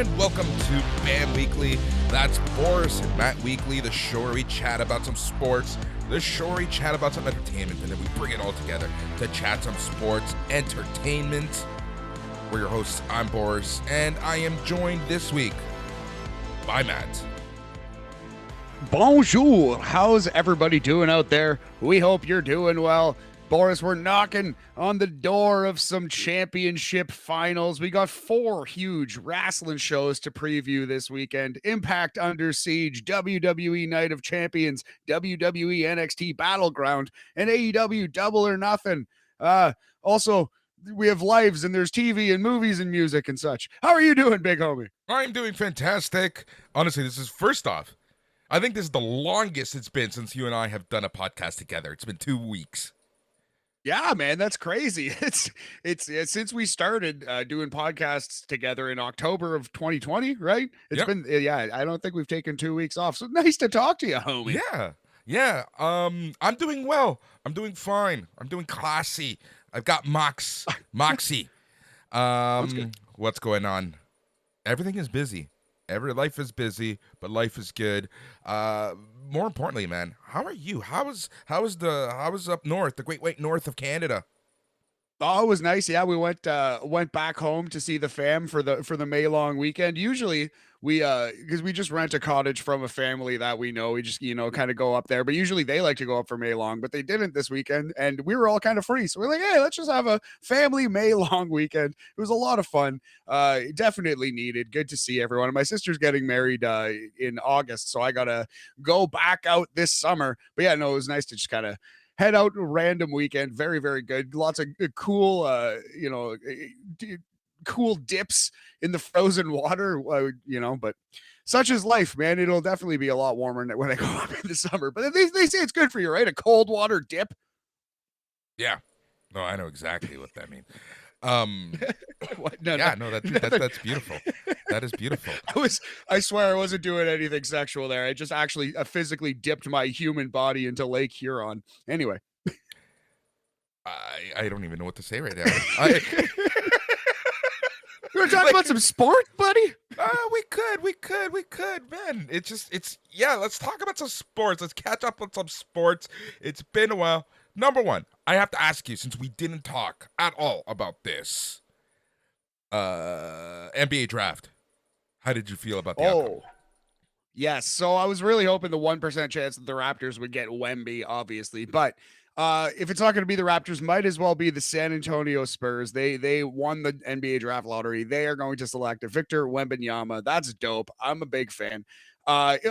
and welcome to Bam Weekly. That's Boris and Matt Weekly, the show where we chat about some sports, the show where we chat about some entertainment, and then we bring it all together to chat some sports entertainment. We're your hosts. I'm Boris, and I am joined this week by Matt. Bonjour. How's everybody doing out there? We hope you're doing well. Boris, we're knocking on the door of some championship finals. We got 4 huge wrestling shows to preview this weekend. Impact Under Siege, WWE Night of Champions, WWE NXT Battleground, and AEW Double or Nothing. Also, we have lives and there's TV and movies and music and such. How are you doing, big homie? I'm doing fantastic. Honestly, this is first off, I think this is the longest it's been since you and I have done a podcast together. It's been 2 weeks. Yeah, man, that's crazy. It's since we started doing podcasts together in October of 2020, right? It's been, I don't think we've taken 2 weeks off. So nice to talk to you, homie. Yeah. I'm doing well. I'm doing fine. I'm doing classy. I've got Moxie. What's going on? Everything is busy. Life is busy, but life is good. More importantly, man, how are you? How was up north, the great white north of Canada? Oh, it was nice. Yeah, we went back home to see the fam for the May long weekend. Usually we because we just rent a cottage from a family that we know. We just kind of go up there, but usually they like to go up for May long, but they didn't this weekend, and we were all kind of free. So we're like, hey, let's just have a family May long weekend. It was a lot of fun. Definitely needed. Good to see everyone. And my sister's getting married in August, so I gotta go back out this summer. But yeah, no, it was nice to just kind of head out a random weekend. Very, very good. Lots of cool, cool dips in the frozen water, but such is life, man. It'll definitely be a lot warmer when I go up in the summer, but they say it's good for you, right? A cold water dip. Yeah. No, I know exactly what that means. That's beautiful. That is beautiful. I swear I wasn't doing anything sexual there. I just actually physically dipped my human body into Lake Huron. Anyway. I don't even know what to say right now. You want to talk about some sports, buddy? We could, man. Let's talk about some sports. Let's catch up on some sports. It's been a while. Number one, I have to ask you, since we didn't talk at all about this NBA draft, how did you feel about the outcome? Yes. So I was really hoping the 1% chance that the Raptors would get Wemby, obviously, but if it's not going to be the Raptors, might as well be the San Antonio Spurs. They won the NBA draft lottery. They are going to select Victor Wembanyama. That's dope. I'm a big fan. Kind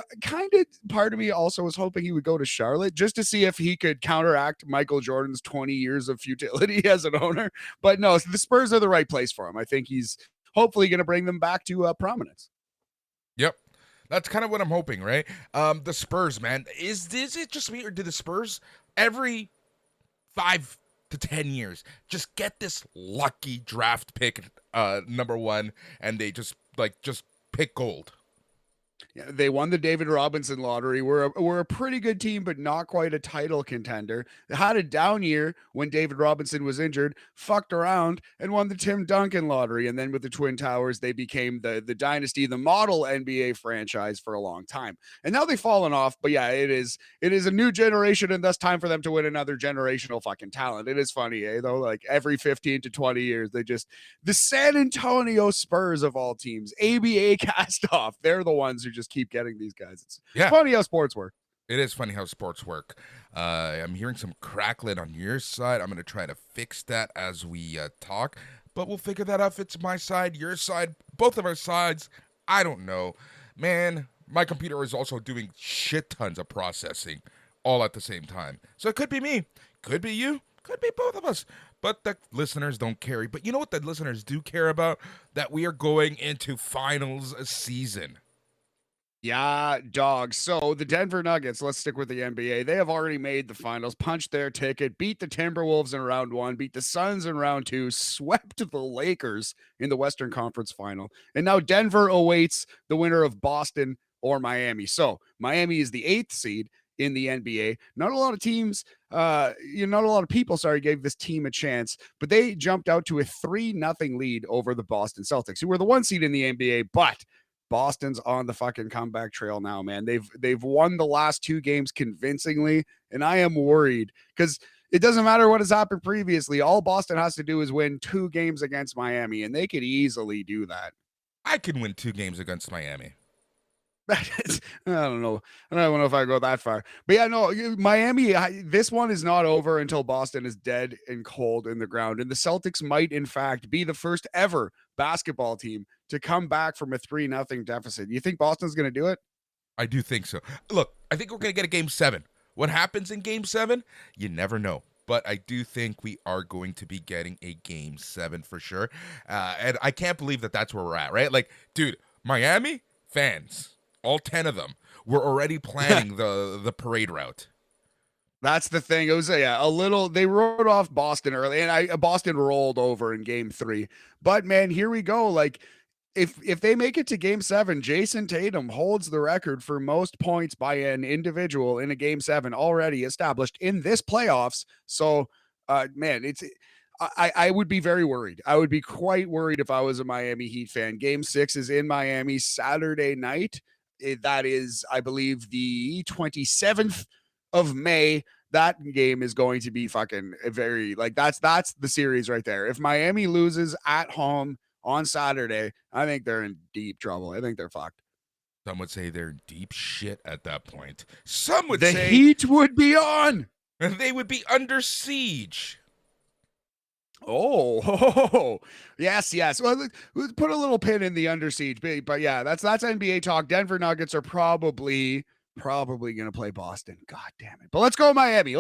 of part of me also was hoping he would go to Charlotte just to see if he could counteract Michael Jordan's 20 years of futility as an owner. But no, the Spurs are the right place for him. I think he's hopefully going to bring them back to prominence. Yep. That's kind of what I'm hoping, right? The Spurs, man. Is it just me, or do the Spurs every 5 to 10 years just get this lucky draft pick number 1, and they just pick gold? Yeah, they won the David Robinson lottery. We're a pretty good team, but not quite a title contender. They had a down year when David Robinson was injured, fucked around, and won the Tim Duncan lottery. And then with the Twin Towers, they became the dynasty, the model NBA franchise for a long time. And now they've fallen off. But yeah, it is a new generation, and thus time for them to win another generational fucking talent. It is funny, though. Like every 15 to 20 years, the San Antonio Spurs of all teams, ABA cast off. They're the ones who just keep getting these guys. It's funny how sports work. It is funny how sports work. I'm hearing some crackling on your side. I'm going to try to fix that as we talk, but we'll figure that out if it's my side, your side, both of our sides. I don't know. Man, my computer is also doing shit tons of processing all at the same time. So it could be me, could be you, could be both of us. But the listeners don't care. But you know what the listeners do care about? That we are going into finals season. Yeah, dog. So the Denver Nuggets, let's stick with the NBA. They have already made the finals, punched their ticket, beat the Timberwolves in round 1, beat the Suns in round 2, swept the Lakers in the Western Conference final. And now Denver awaits the winner of Boston or Miami. So Miami is the 8th seed. in the NBA. Not a lot of teams, not a lot of people, gave this team a chance, but they jumped out to a 3-0 lead over the Boston Celtics, who were the 1 seed in the NBA, but Boston's on the fucking comeback trail now, man. They've won the last 2 games convincingly, and I am worried because it doesn't matter what has happened previously. All Boston has to do is win 2 games against Miami, and they could easily do that. I can win 2 games against Miami. I don't know. I don't know if I go that far. But yeah, no, Miami, this one is not over until Boston is dead and cold in the ground. And the Celtics might, in fact, be the first ever basketball team to come back from a 3-0 deficit. You think Boston's going to do it? I do think so. Look, I think we're going to get a game 7. What happens in game 7? You never know. But I do think we are going to be getting a game 7 for sure. And I can't believe that that's where we're at, right? Like, dude, Miami fans, all 10 of them, were already planning the parade route. That's the thing. It was a little. They wrote off Boston early, and Boston rolled over in game 3. But man, here we go. Like, if they make it to game 7, Jason Tatum holds the record for most points by an individual in a game 7 already established in this playoffs. So, man, I would be very worried. I would be quite worried if I was a Miami Heat fan. Game 6 is in Miami Saturday night. That is, I believe, the 27th of May. That game is going to be fucking very, like, that's the series right there. If Miami loses at home on Saturday, I think they're in deep trouble. I think they're fucked. Some would say they're in deep shit at that point. Some would say the Heat would be on. And they would be under siege. Oh, yes. Well, let's put a little pin in the under siege, but yeah, that's NBA talk. Denver Nuggets are probably going to play Boston. God damn it. But let's go Miami.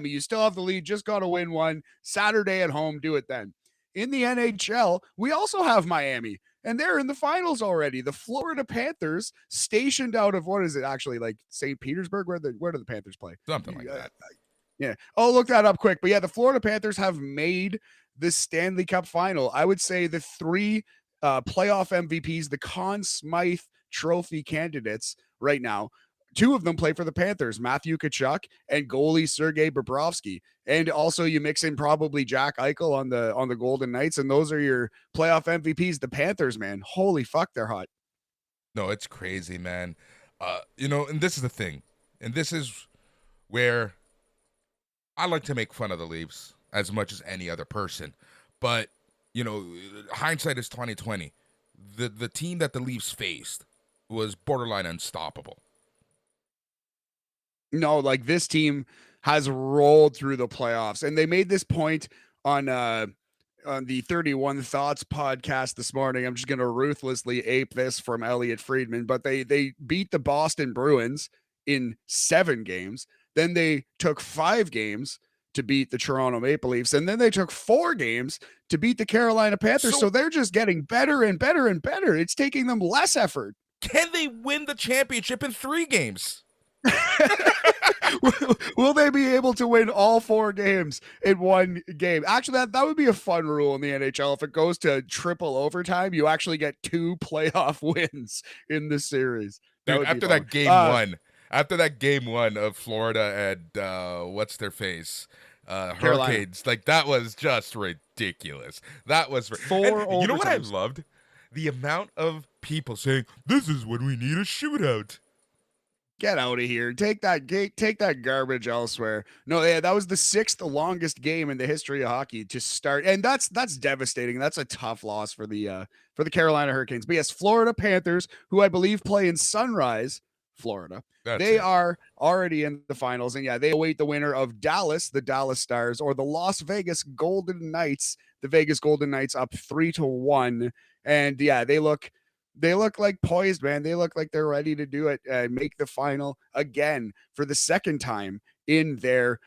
You still have the lead. Just got to win one Saturday at home. Do it then. In the NHL, we also have Miami, and they're in the finals already. The Florida Panthers, stationed out of, what is it actually, like St. Petersburg? Where do the Panthers play? Something like that. Yeah. Oh, look that up quick. But yeah, the Florida Panthers have made the Stanley Cup final. I would say the 3 playoff MVPs, the Conn Smythe Trophy candidates right now, 2 of them play for the Panthers, Matthew Tkachuk and goalie Sergei Bobrovsky. And also you mix in probably Jack Eichel on the Golden Knights, and those are your playoff MVPs. The Panthers, man, holy fuck, they're hot. No, it's crazy, man. And this is the thing. And this is where I like to make fun of the Leafs as much as any other person. But, hindsight is 2020. The team that the Leafs faced was borderline unstoppable. No, like, this team has rolled through the playoffs, and they made this point on the 31 Thoughts podcast this morning. I'm just going to ruthlessly ape this from Elliot Friedman, but they beat the Boston Bruins in 7 games. Then they took 5 games to beat the Toronto Maple Leafs, and then they took 4 games to beat the Carolina Panthers. So they're just getting better and better and better. It's taking them less effort. Can they win the championship in 3 games? Will they be able to win all 4 games in 1 game? Actually, that would be a fun rule in the NHL. If it goes to triple overtime, you actually get 2 playoff wins in the series. Dude, after that game 1 of Florida and what's their face? Hurricanes. Like, that was just ridiculous. That was 4 you know what I loved? The amount of people saying, "This is when we need a shootout." Get out of here. Take that garbage elsewhere. No, yeah, that was the 6th longest game in the history of hockey to start. And that's devastating. That's a tough loss for the Carolina Hurricanes. But yes, Florida Panthers, who I believe play in Sunrise, Florida. They are already in the finals. And yeah, they await the winner of Dallas, the Dallas Stars, or the Las Vegas Golden Knights. The Vegas Golden Knights up 3-1. And yeah, they look like poised, man. They look like they're ready to do it, make the final again for the 2nd time in their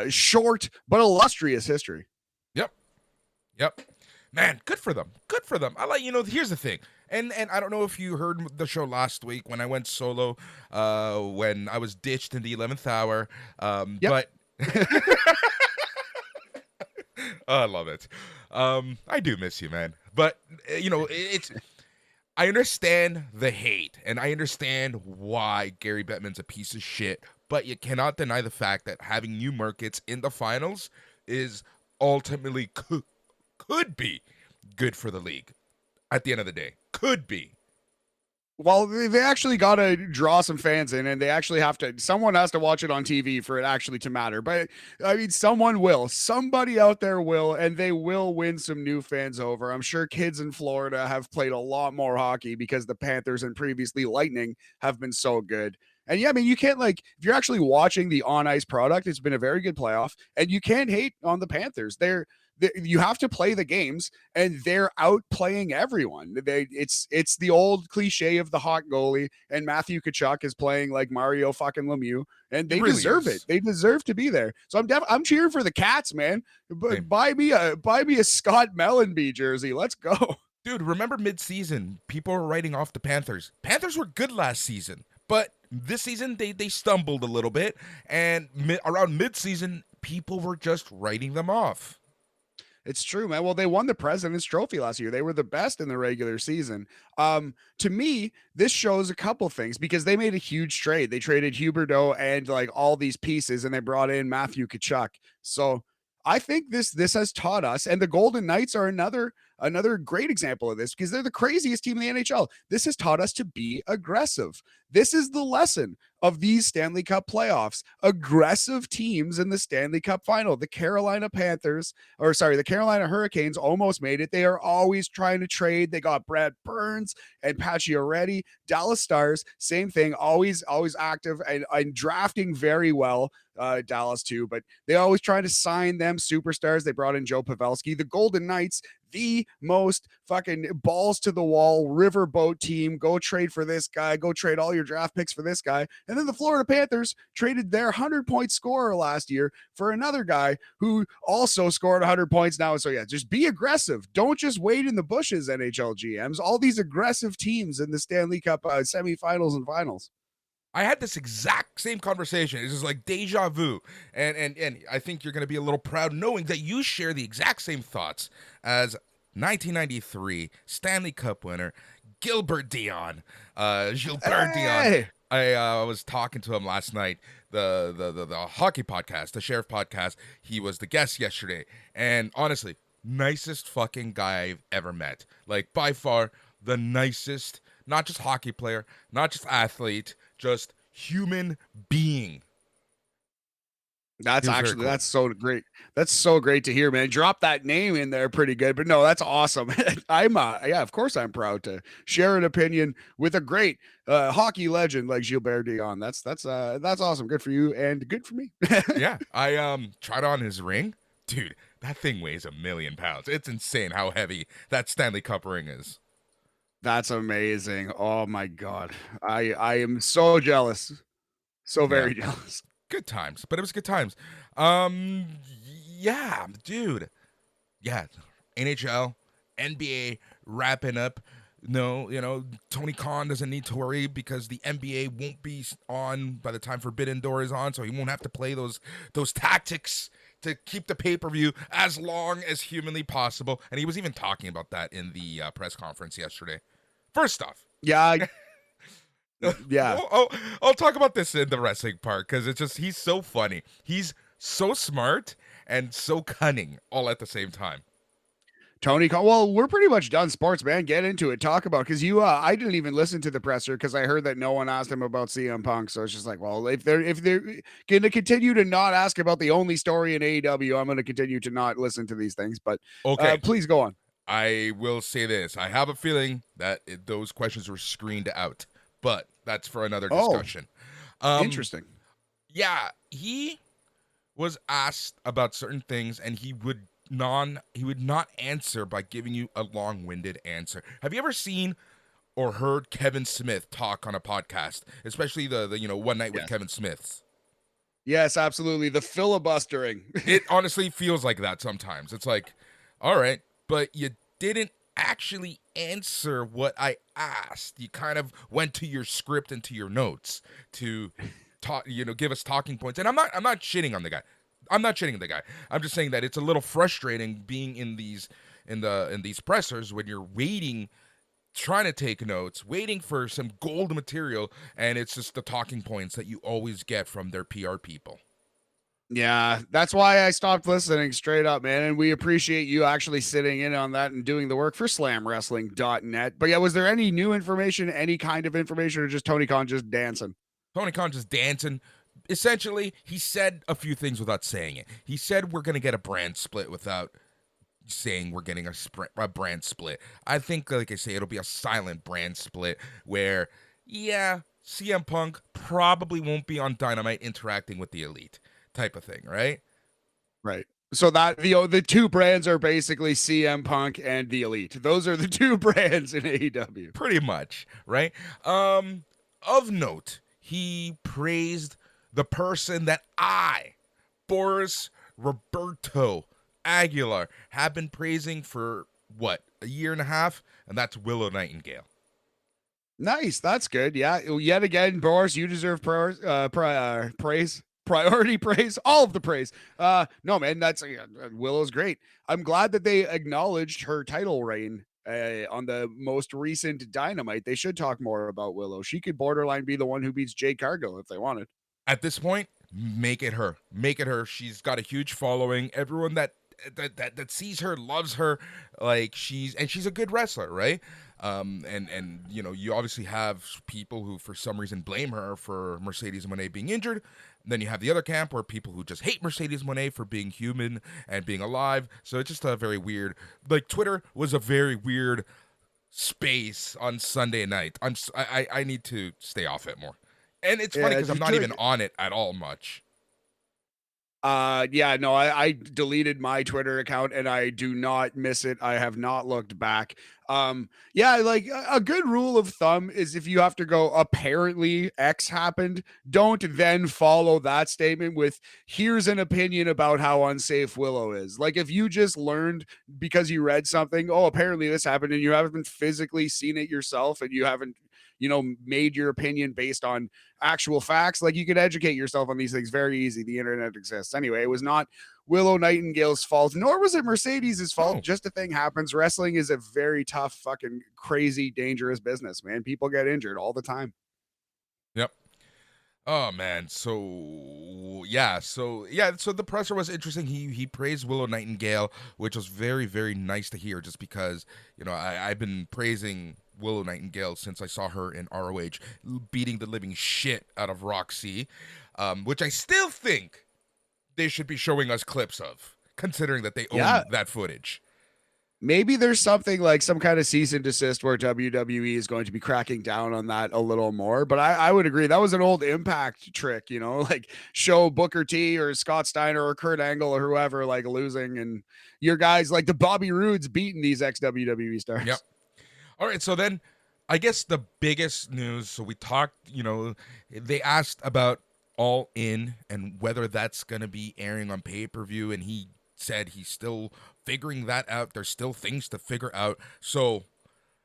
short but illustrious history. Yep. Man, good for them. Here's the thing. And I don't know if you heard the show last week when I went solo, when I was ditched in the 11th hour. But I love it. I do miss you, man. But, it's... I understand the hate, and I understand why Gary Bettman's a piece of shit, but you cannot deny the fact that having new markets in the finals is ultimately could be good for the league at the end of the day. Could be. Well, they actually got to draw some fans in, and they actually have to. Someone has to watch it on TV for it actually to matter. But I mean, someone will. Somebody out there will, and they will win some new fans over. I'm sure kids in Florida have played a lot more hockey because the Panthers and previously Lightning have been so good. And yeah, I mean, you can't if you're actually watching the on ice product, it's been a very good playoff, and you can't hate on the Panthers. You have to play the games, and they're outplaying everyone. It's the old cliche of the hot goalie, and Matthew Tkachuk is playing like Mario fucking Lemieux, and they It really deserve is. it. They deserve to be there. So I'm cheering for the Cats, man. Same. Buy me a Scott Mellenby jersey. Let's go. Dude, remember mid-season, people were writing off the Panthers. Panthers were good last season, but this season they stumbled a little bit, and around mid-season, people were just writing them off. It's true, man. Well, they won the President's Trophy last year. They were the best in the regular season. To me, this shows a couple things because they made a huge trade. They traded Huberdeau and like all these pieces, and they brought in Matthew Tkachuk. So I think this has taught us, and the Golden Knights are another great example of this because they're the craziest team in the NHL. This has taught us to be aggressive. This is the lesson of these Stanley Cup playoffs. Aggressive teams in the Stanley Cup final. The Carolina Hurricanes almost made it. They are always trying to trade. They got Brad Burns and Pacioretty. Dallas Stars, same thing, always active and drafting very well. Dallas too, but they always try to sign them superstars. They brought in Joe Pavelski. The Golden Knights, the most fucking balls to the wall riverboat team. Go trade for this guy. Go trade all your draft picks for this guy. And then the Florida Panthers traded their 100-point scorer last year for another guy who also scored 100 points now. So yeah, just be aggressive. Don't just wait in the bushes, NHL GMs. All these aggressive teams in the Stanley Cup semifinals and finals. I had this exact same conversation. It's just like deja vu. And I think you're going to be a little proud knowing that you share the exact same thoughts as 1993 Stanley Cup winner Gilbert Dion. Gilbert Dion. I was talking to him last night, the hockey podcast, the Sheriff podcast. He was the guest yesterday. And honestly, nicest fucking guy I've ever met. Like, by far, the nicest, not just hockey player, not just athlete, just human being. That's cool. That's so great. That's so great to hear, man. Drop that name in there pretty good, but no, that's awesome. Of course I'm proud to share an opinion with a great hockey legend like Gilbert Dion. That's awesome. Good for you and good for me. Yeah, I tried on his ring. Dude, that thing weighs 1,000,000 pounds. It's insane how heavy that Stanley Cup ring is. That's amazing. Oh my God. I am so jealous. So very jealous. Good times, but it was good times. Yeah, dude. Yeah, NHL, NBA wrapping up. No, Tony Khan doesn't need to worry because the NBA won't be on by the time Forbidden Door is on, so he won't have to play those tactics to keep the pay-per-view as long as humanly possible. And he was even talking about that in the press conference yesterday. First off. Yeah. Yeah. I'll talk about this in the wrestling part because it's just, he's so funny. He's so smart and so cunning all at the same time. Tony Khan. Well, we're pretty much done sports, man. Get into it. Talk about, because I didn't even listen to the presser because I heard that no one asked him about CM Punk. So it's just like, well, if they're going to continue to not ask about the only story in AEW, I'm going to continue to not listen to these things. But okay, please go on. I will say this: I have a feeling that those questions were screened out, but that's for another discussion. Interesting. Yeah, he was asked about certain things, and he would not answer by giving you a long-winded answer. Have you ever seen or heard Kevin Smith talk on a podcast, especially the One Night with Kevin Smith's? Yes, absolutely. The filibustering. It honestly feels like that sometimes. It's like, all right, but you didn't actually answer what I asked. You kind of went to your script and to your notes to talk, give us talking points. And I'm not shitting on the guy. I'm not shitting on the guy. I'm just saying that it's a little frustrating being in these pressers when you're waiting trying to take notes, waiting for some gold material, and it's just the talking points that you always get from their PR people. Yeah, that's why I stopped listening straight up, man. And we appreciate you actually sitting in on that and doing the work for slamwrestling.net. But yeah, was there any new information, any kind of information, or just Tony Khan just dancing? Tony Khan just dancing. Essentially, he said a few things without saying it. He said we're going to get a brand split without saying we're getting a brand split. I think, like I say, it'll be a silent brand split where, yeah, CM Punk probably won't be on Dynamite interacting with the Elite type of thing, right? Right. So that the two brands are basically CM Punk and the Elite. Those are the two brands in AEW. Pretty much, right? Of note, he praised the person that Boris Roberto Aguilar, have been praising for what, a year and a half, and that's Willow Nightingale. Nice. That's good. Yeah. Yet again, Boris, you deserve praise. Priority praise, all of the praise. No, man, that's Willow's great. I'm glad that they acknowledged her title reign on the most recent Dynamite. They should talk more about Willow. She could borderline be the one who beats Jade Cargill if they wanted. At this point, make it her. Make it her. She's got a huge following. Everyone that sees her loves her. Like she's a good wrestler, right? And you know, you obviously have people who for some reason blame her for Mercedes Moné being injured. Then you have the other camp where people who just hate Mercedes Moné for being human and being alive. So it's just a very weird, like Twitter was a very weird space on Sunday night. I need to stay off it more. And it's funny because I'm not even on it at all much. Yeah, no, I deleted my Twitter account and I do not miss it. I have not looked back. Yeah, like a good rule of thumb is if you have to go apparently X happened, don't then follow that statement with here's an opinion about how unsafe Willow is. Like if you just learned because you read something, oh, apparently this happened and you haven't physically seen it yourself and you haven't made your opinion based on actual facts. Like you could educate yourself on these things very easy. The internet exists. Anyway, it was not Willow Nightingale's fault, nor was it Mercedes' fault. No. Just a thing happens. Wrestling is a very tough, fucking crazy, dangerous business, man. People get injured all the time. Yep. Oh man, so the presser was interesting. He praised Willow Nightingale, which was very, very nice to hear, just because, I've been praising Willow Nightingale since I saw her in ROH beating the living shit out of Roxy, which I still think they should be showing us clips of, considering that they own that footage. Maybe there's something like some kind of cease and desist where WWE is going to be cracking down on that a little more. But I would agree. That was an old Impact trick, like show Booker T or Scott Steiner or Kurt Angle or whoever like losing and your guys like the Bobby Roodes beating these ex-WWE stars. Yep. All right. So then I guess the biggest news. So we talked, they asked about All In and whether that's going to be airing on pay-per-view. And he said he's still figuring that out. There's still things to figure out. So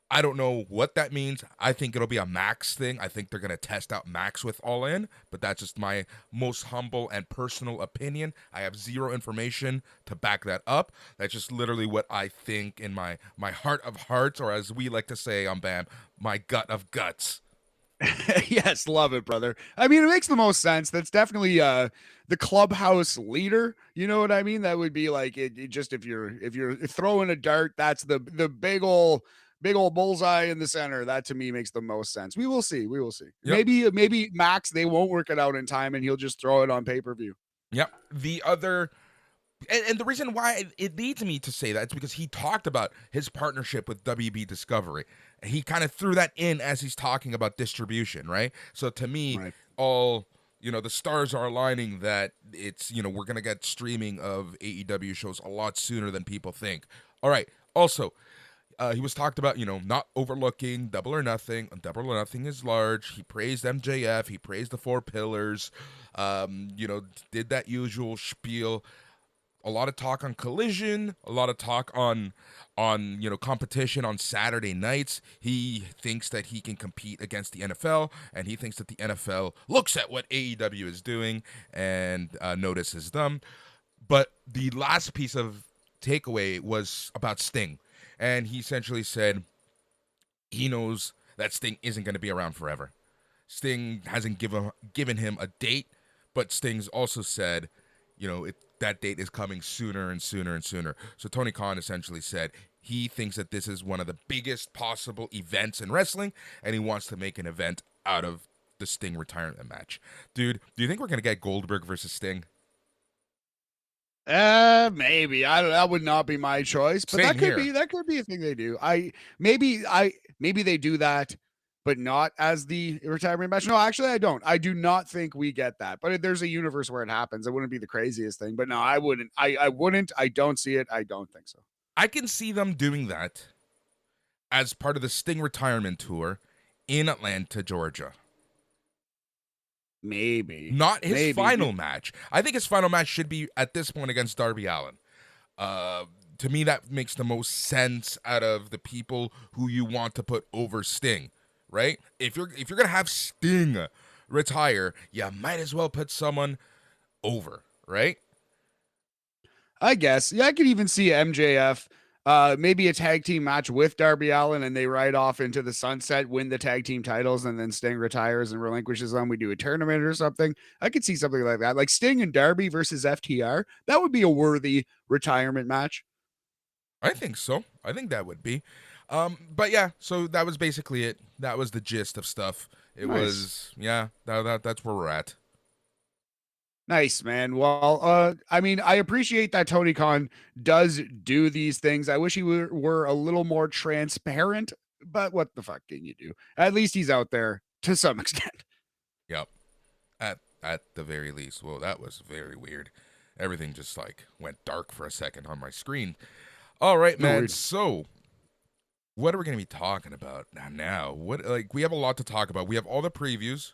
I don't know what that means. I think it'll be a Max thing. I think they're going to test out Max with All In, but that's just my most humble and personal opinion. I have zero information to back that up. That's just literally what I think in my heart of hearts, or as we like to say on BAM, my gut of guts. Yes, love it, brother. I mean, it makes the most sense. That's definitely the clubhouse leader. You know what I mean? That would be like it just if you're throwing a dart, that's the big old bullseye in the center. That to me makes the most sense. We will see. Yep. Maybe Max, they won't work it out in time and he'll just throw it on pay-per-view. Yep. The other and the reason why it leads me to say that is because he talked about his partnership with WB Discovery. He kind of threw that in as he's talking about distribution, right? So to me, right. all the stars are aligning that it's we're gonna get streaming of AEW shows a lot sooner than people think. All right. Also, he was talked about not overlooking Double or Nothing. Double or Nothing is large. He praised MJF. He praised the Four Pillars. Did that usual spiel. A lot of talk on Collision, a lot of talk on competition on Saturday nights. He thinks that he can compete against the NFL, and he thinks that the NFL looks at what AEW is doing and notices them. But the last piece of takeaway was about Sting, and he essentially said he knows that Sting isn't going to be around forever. Sting hasn't given him a date, but Sting's also said, that date is coming sooner and sooner and sooner. So Tony Khan essentially said he thinks that this is one of the biggest possible events in wrestling, and he wants to make an event out of the Sting retirement match. Dude, do you think we're going to get Goldberg versus Sting? Maybe. That would not be my choice, but Same here. that could be a thing they do. Maybe they do that, but not as the retirement match. No, actually I don't. I do not think we get that. But if there's a universe where it happens, it wouldn't be the craziest thing. But no, I wouldn't. I wouldn't. I don't see it. I don't think so. I can see them doing that as part of the Sting retirement tour in Atlanta, Georgia. Maybe. Not his final match. I think his final match should be at this point against Darby Allin. To me, that makes the most sense out of the people who you want to put over Sting, right? If you're gonna have Sting retire, you might as well put someone over, right? I guess. Yeah, I could even see MJF. Maybe a tag team match with Darby Allin, and they ride off into the sunset, win the tag team titles, and then Sting retires and relinquishes them. We do a tournament or something. I could see something like that, like Sting and Darby versus FTR. That would be a worthy retirement match. I think so. I think that would be. But yeah, so that was basically it. That was the gist of stuff. It was, yeah, that's where we're at. Nice, man. Well, I mean, I appreciate that Tony Khan does do these things. I wish he were a little more transparent, but what the fuck can you do? At least he's out there to some extent. Yep. At the very least. Well, that was very weird. Everything just like went dark for a second on my screen. All right, man. Weird. So, what are we going to be talking about now? We have a lot to talk about. We have all the previews.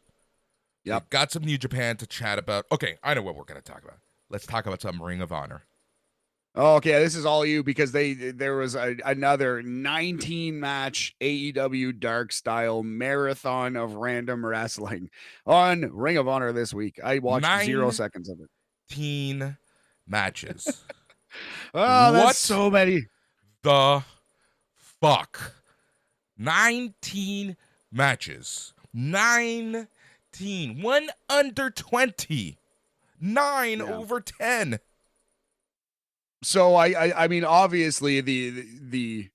Yep. We've got some New Japan to chat about. Okay, I know what we're going to talk about. Let's talk about some Ring of Honor. Oh, okay, this is all you because there was another 19 match AEW Dark Style marathon of random wrestling on Ring of Honor this week. I watched 0 seconds of it. 19 matches. Oh, that's so many. The fuck? 19 matches. 19. 1 under 20. 9 over 10. So I mean, obviously the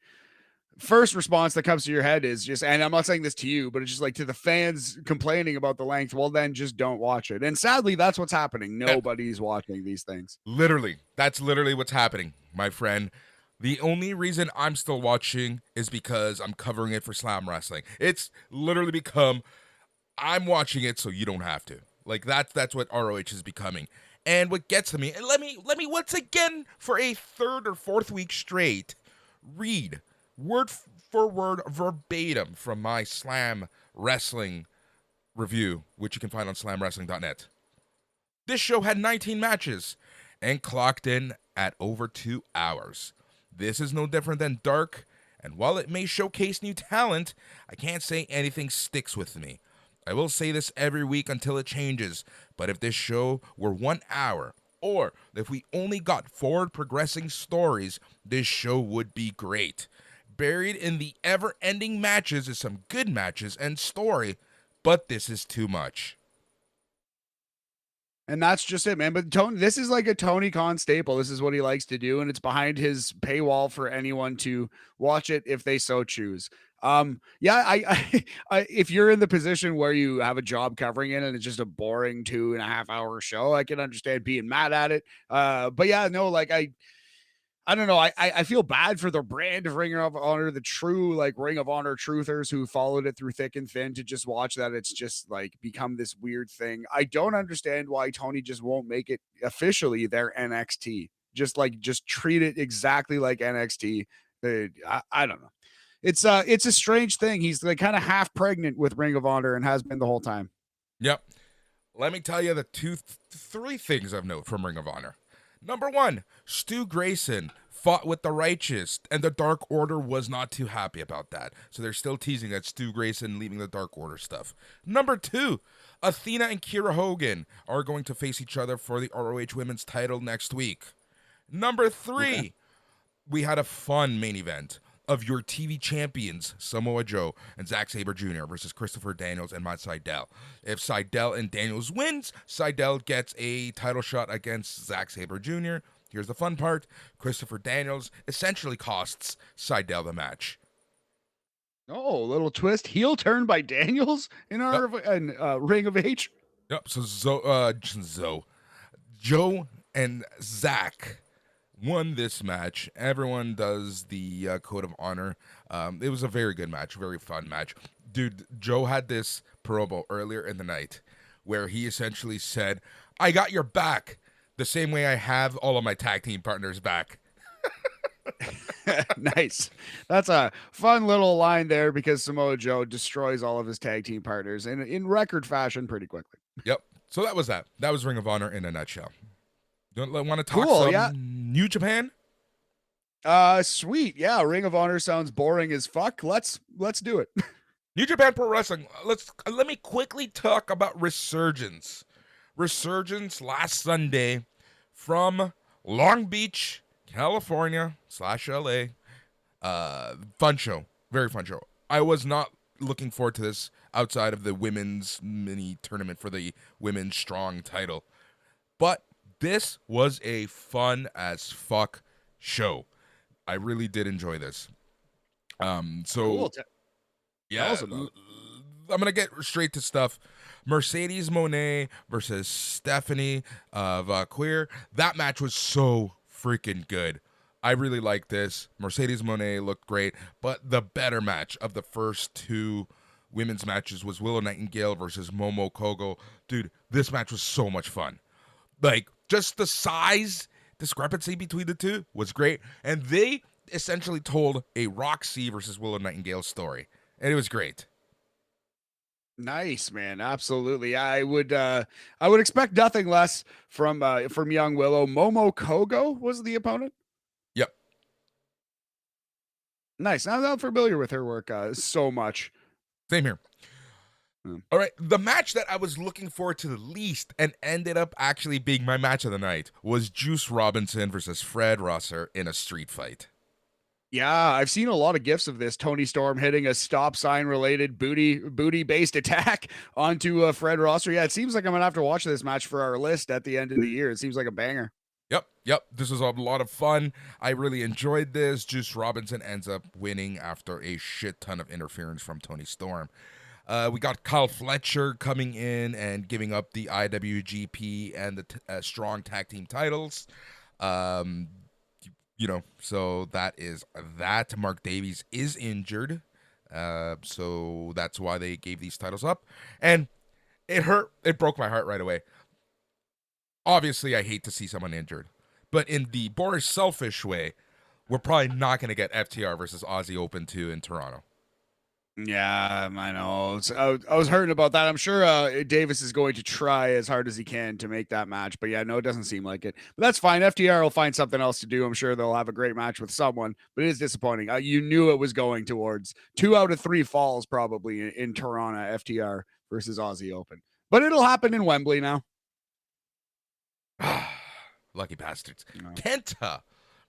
first response that comes to your head is just, and I'm not saying this to you, but it's just like to the fans complaining about the length. Well, then just don't watch it. And sadly, that's what's happening. Nobody's watching these things. Literally, that's literally what's happening, my friend. The only reason I'm still watching is because I'm covering it for Slam Wrestling. It's literally become, I'm watching it so you don't have to. Like that's what ROH is becoming. And what gets to me, and let me once again for a third or fourth week straight read word for word verbatim from my Slam Wrestling review, which you can find on slamwrestling.net. This show had 19 matches and clocked in at over 2 hours. This is no different than Dark, and while it may showcase new talent, I can't say anything sticks with me. I will say this every week until it changes, but if this show were 1 hour, or if we only got forward progressing stories, this show would be great. Buried in the ever-ending matches is some good matches and story, but this is too much. And that's just it, man. But this is like a Tony Khan staple. This is what he likes to do, and it's behind his paywall for anyone to watch it if they so choose. Yeah, I if you're in the position where you have a job covering it and it's just a boring 2.5 hour show, I can understand being mad at it. But yeah, no, like I don't know. I feel bad for the brand of Ring of Honor, the true like Ring of Honor truthers who followed it through thick and thin to just watch that. It's just like become this weird thing. I don't understand why Tony just won't make it officially their NXT. Just treat it exactly like NXT. I don't know. It's a strange thing. He's like kind of half pregnant with Ring of Honor and has been the whole time. Yep. Let me tell you the three things of note from Ring of Honor. Number 1, Stu Grayson fought with the Righteous, and the Dark Order was not too happy about that. So they're still teasing that Stu Grayson leaving the Dark Order stuff. Number 2, Athena and Kiera Hogan are going to face each other for the ROH Women's title next week. Number 3, we had a fun main event. of your TV champions, Samoa Joe and Zack Sabre Jr. versus Christopher Daniels and Matt Sydal. If Sydal and Daniels wins, Sydal gets a title shot against Zack Sabre Jr. Here's the fun part. Christopher Daniels essentially costs Sydal the match. Oh, little twist. Heel turn by Daniels in our Ring of H. Yep. So Joe and Zach won this match. Everyone does the code of honor. It was a very good match, very fun match. Dude, Joe had this promo earlier in the night where he essentially said, "I got your back the same way I have all of my tag team partners back." Nice. That's a fun little line there because Samoa Joe destroys all of his tag team partners in record fashion pretty quickly. Yep. So that was that. That was Ring of Honor in a nutshell. Don't want to talk Cool, some yeah. New Japan? Sweet. Yeah, Ring of Honor sounds boring as fuck. Let's do it. New Japan Pro Wrestling. Let me quickly talk about Resurgence. Resurgence last Sunday from Long Beach, California /LA. Fun show. Very fun show. I was not looking forward to this outside of the women's mini tournament for the women's strong title. But this was a fun as fuck show. I really did enjoy this. Cool. Yeah, I'm gonna get straight to stuff. Mercedes Moné versus Stephanie of Queer. That match was so freaking good. I really like this. Mercedes Moné looked great, but the better match of the first two women's matches was Willow Nightingale versus Momo Kogo. Dude, this match was so much fun. Like, just the size discrepancy between the two was great, and they essentially told a Roxy versus Willow Nightingale story, and it was great. Nice, man. Absolutely. I would expect nothing less from young Willow. Momo Kogo was the opponent. Yep. Nice. I'm not familiar with her work so much. Same here. All right, the match that I was looking forward to the least and ended up actually being my match of the night was Juice Robinson versus Fred Rosser in a street fight. Yeah, I've seen a lot of gifs of this. Tony Storm hitting a stop sign related booty based attack onto Fred Rosser. Yeah, it seems like I'm gonna have to watch this match for our list at the end of the year. It seems like a banger. Yep. This was a lot of fun. I really enjoyed this. Juice Robinson ends up winning after a shit ton of interference from Tony Storm. We got Kyle Fletcher coming in and giving up the IWGP and the strong tag team titles. So that is that. Mark Davies is injured. So that's why they gave these titles up. And it hurt. It broke my heart right away. Obviously, I hate to see someone injured. But in the Boris selfish way, we're probably not going to get FTR versus Aussie Open 2 in Toronto. Yeah, I know. I was hurting about that. I'm sure Davis is going to try as hard as he can to make that match. But yeah, no, it doesn't seem like it. But that's fine. FTR will find something else to do. I'm sure they'll have a great match with someone. But it is disappointing. You knew it was going towards 2 out of 3 falls probably in Toronto, FTR versus Aussie Open. But it'll happen in Wembley now. Lucky bastards. No. Kenta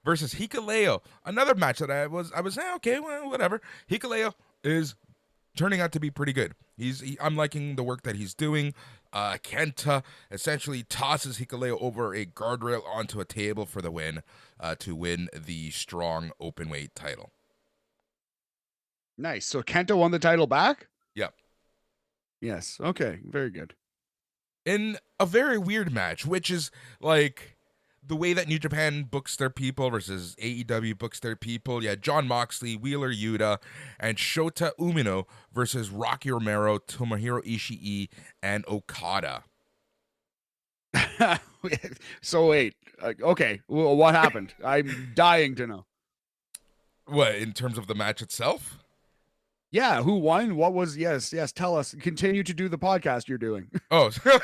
versus Hikuleo. Another match that I was okay, well, whatever. Hikuleo is turning out to be pretty good. I'm liking the work that he's doing. Kenta essentially tosses Hikuleo over a guardrail onto a table for the win to win the strong openweight title. Nice. So Kenta won the title back? Yep. Yes. Okay. Very good. In a very weird match, which is like the way that New Japan books their people versus AEW books their people. Yeah, Jon Moxley, Wheeler Yuta, and Shota Umino versus Rocky Romero, Tomohiro Ishii, and Okada. So wait. Okay. Well, what happened? I'm dying to know. What, in terms of the match itself? Yeah, who won? What was? Yes, tell us. Continue to do the podcast you're doing. Oh, sorry,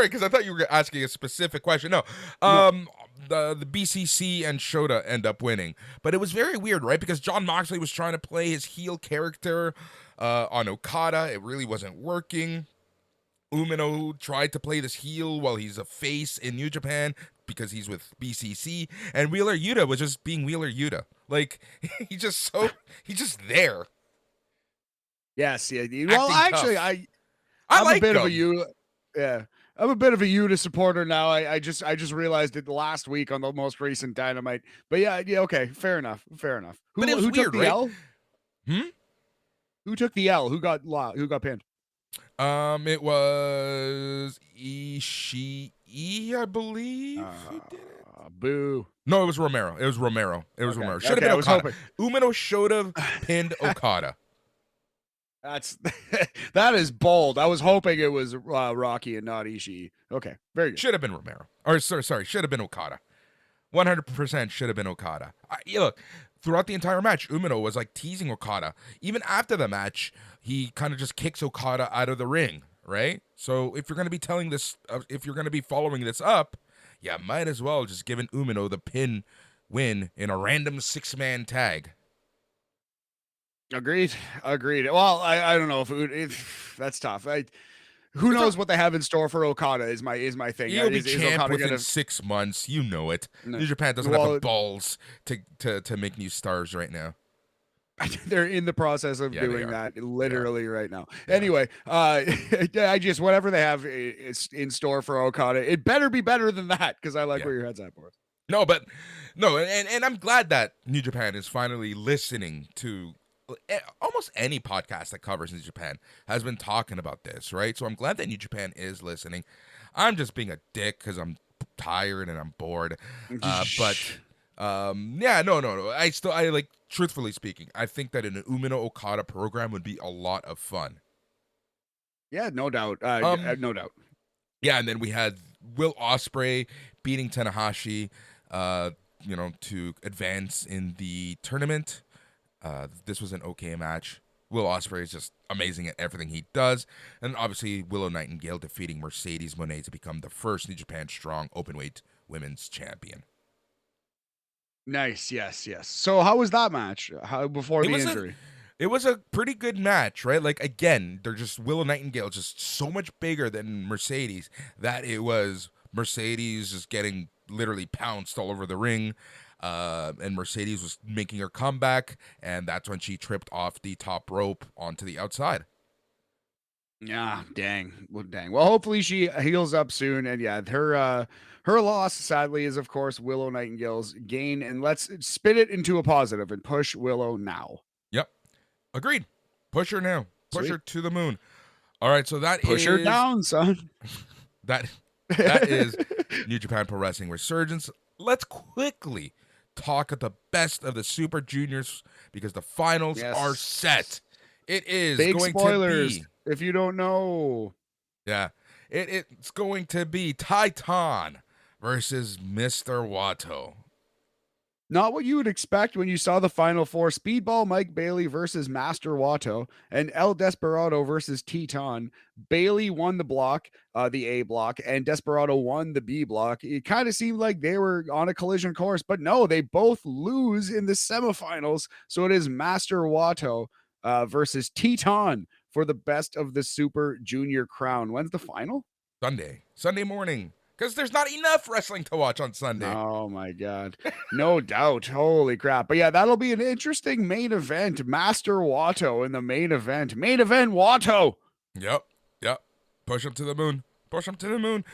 because I thought you were asking a specific question. No, the BCC and Shota end up winning, but it was very weird, right? Because Jon Moxley was trying to play his heel character on Okada. It really wasn't working. Umino tried to play this heel while he's a face in New Japan because he's with BCC, and Wheeler Yuta was just being Wheeler Yuta. Like he's just there. Yes, yeah. Well, Acting actually, tough. I I I'm a like bit of a him. you. Yeah, I'm a bit of a Yuta supporter now. I just realized it last week on the most recent Dynamite. But yeah. Okay, fair enough. Fair enough. But it was Who took weird, the right? L? Hmm? Who took the L? Who got pinned? It was Ishii, I believe. Who did it? Boo. No, it was Romero. It was Romero. Okay. Should have Okay. been I was Okada. hoping. Umino should have pinned Okada. That's that is bold. I was hoping it was Rocky and not Ishii. Okay. Very good. Should have been Romero. Or sorry, should have been Okada. 100% should have been Okada. Look, throughout the entire match, Umino was like teasing Okada. Even after the match, he kind of just kicks Okada out of the ring, right? So if you're going to be telling this, if you're going to be following this up, yeah, might as well just give Umino the pin win in a random 6-man tag. Agreed. Well, I don't know if that's tough. Who knows what they have in store for Okada is my thing. He'll be Is champ Okada within gonna 6 months. You know it. no, New Japan doesn't have the well, balls to make new stars right now. they're in the process of Yeah, they doing are. that literally right now. Yeah. Anyway, I just whatever they have is in store for Okada, it better be better than that because I like Yeah. where your head's at, Boris. No, and I'm glad that New Japan is finally listening to almost any podcast that covers New Japan has been talking about this, right? So I'm glad that New Japan is listening. I'm just being a dick because I'm tired and I'm bored. Yeah, no. I like, truthfully speaking, I think that an Umino Okada program would be a lot of fun. Yeah, no doubt. No doubt. Yeah, and then we had Will Ospreay beating Tanahashi, to advance in the tournament. This was an okay match. Will Ospreay is just amazing at everything he does. And obviously, Willow Nightingale defeating Mercedes Moné to become the first New Japan Strong Openweight Women's Champion. Nice. Yes. So how was that match? How before the injury? It was a pretty good match, right? Like, again, they're just Willow Nightingale just so much bigger than Mercedes that it was Mercedes just getting literally pounced all over the ring. And Mercedes was making her comeback, and that's when she tripped off the top rope onto the outside. Yeah, dang. Well, hopefully she heals up soon. And yeah, her loss, sadly, is of course Willow Nightingale's gain. And let's spin it into a positive and push Willow now. Yep. Agreed. Push her now. Push Sweet. her to the moon. All right, so that push her down, son. That is New Japan Pro Wrestling Resurgence. Let's quickly talk at the best of the Super Juniors because the finals are set. It is big going spoilers to be, if you don't know. Yeah, it's going to be Titan versus Mr. Wato. Not what you would expect when you saw the Final Four. Speedball Mike Bailey versus Master Wato and El Desperado versus Teton. Bailey won the block, the A block, and Desperado won the B block. It kind of seemed like they were on a collision course, but no, they both lose in the semifinals. So it is Master Wato versus Teton for the best of the Super Junior crown. When's the final? Sunday morning. Because there's not enough wrestling to watch on Sunday. Oh, my God. No doubt. Holy crap. But yeah, that'll be an interesting main event. Master Wato in the main event. Main event Wato. Yep. Push him to the moon.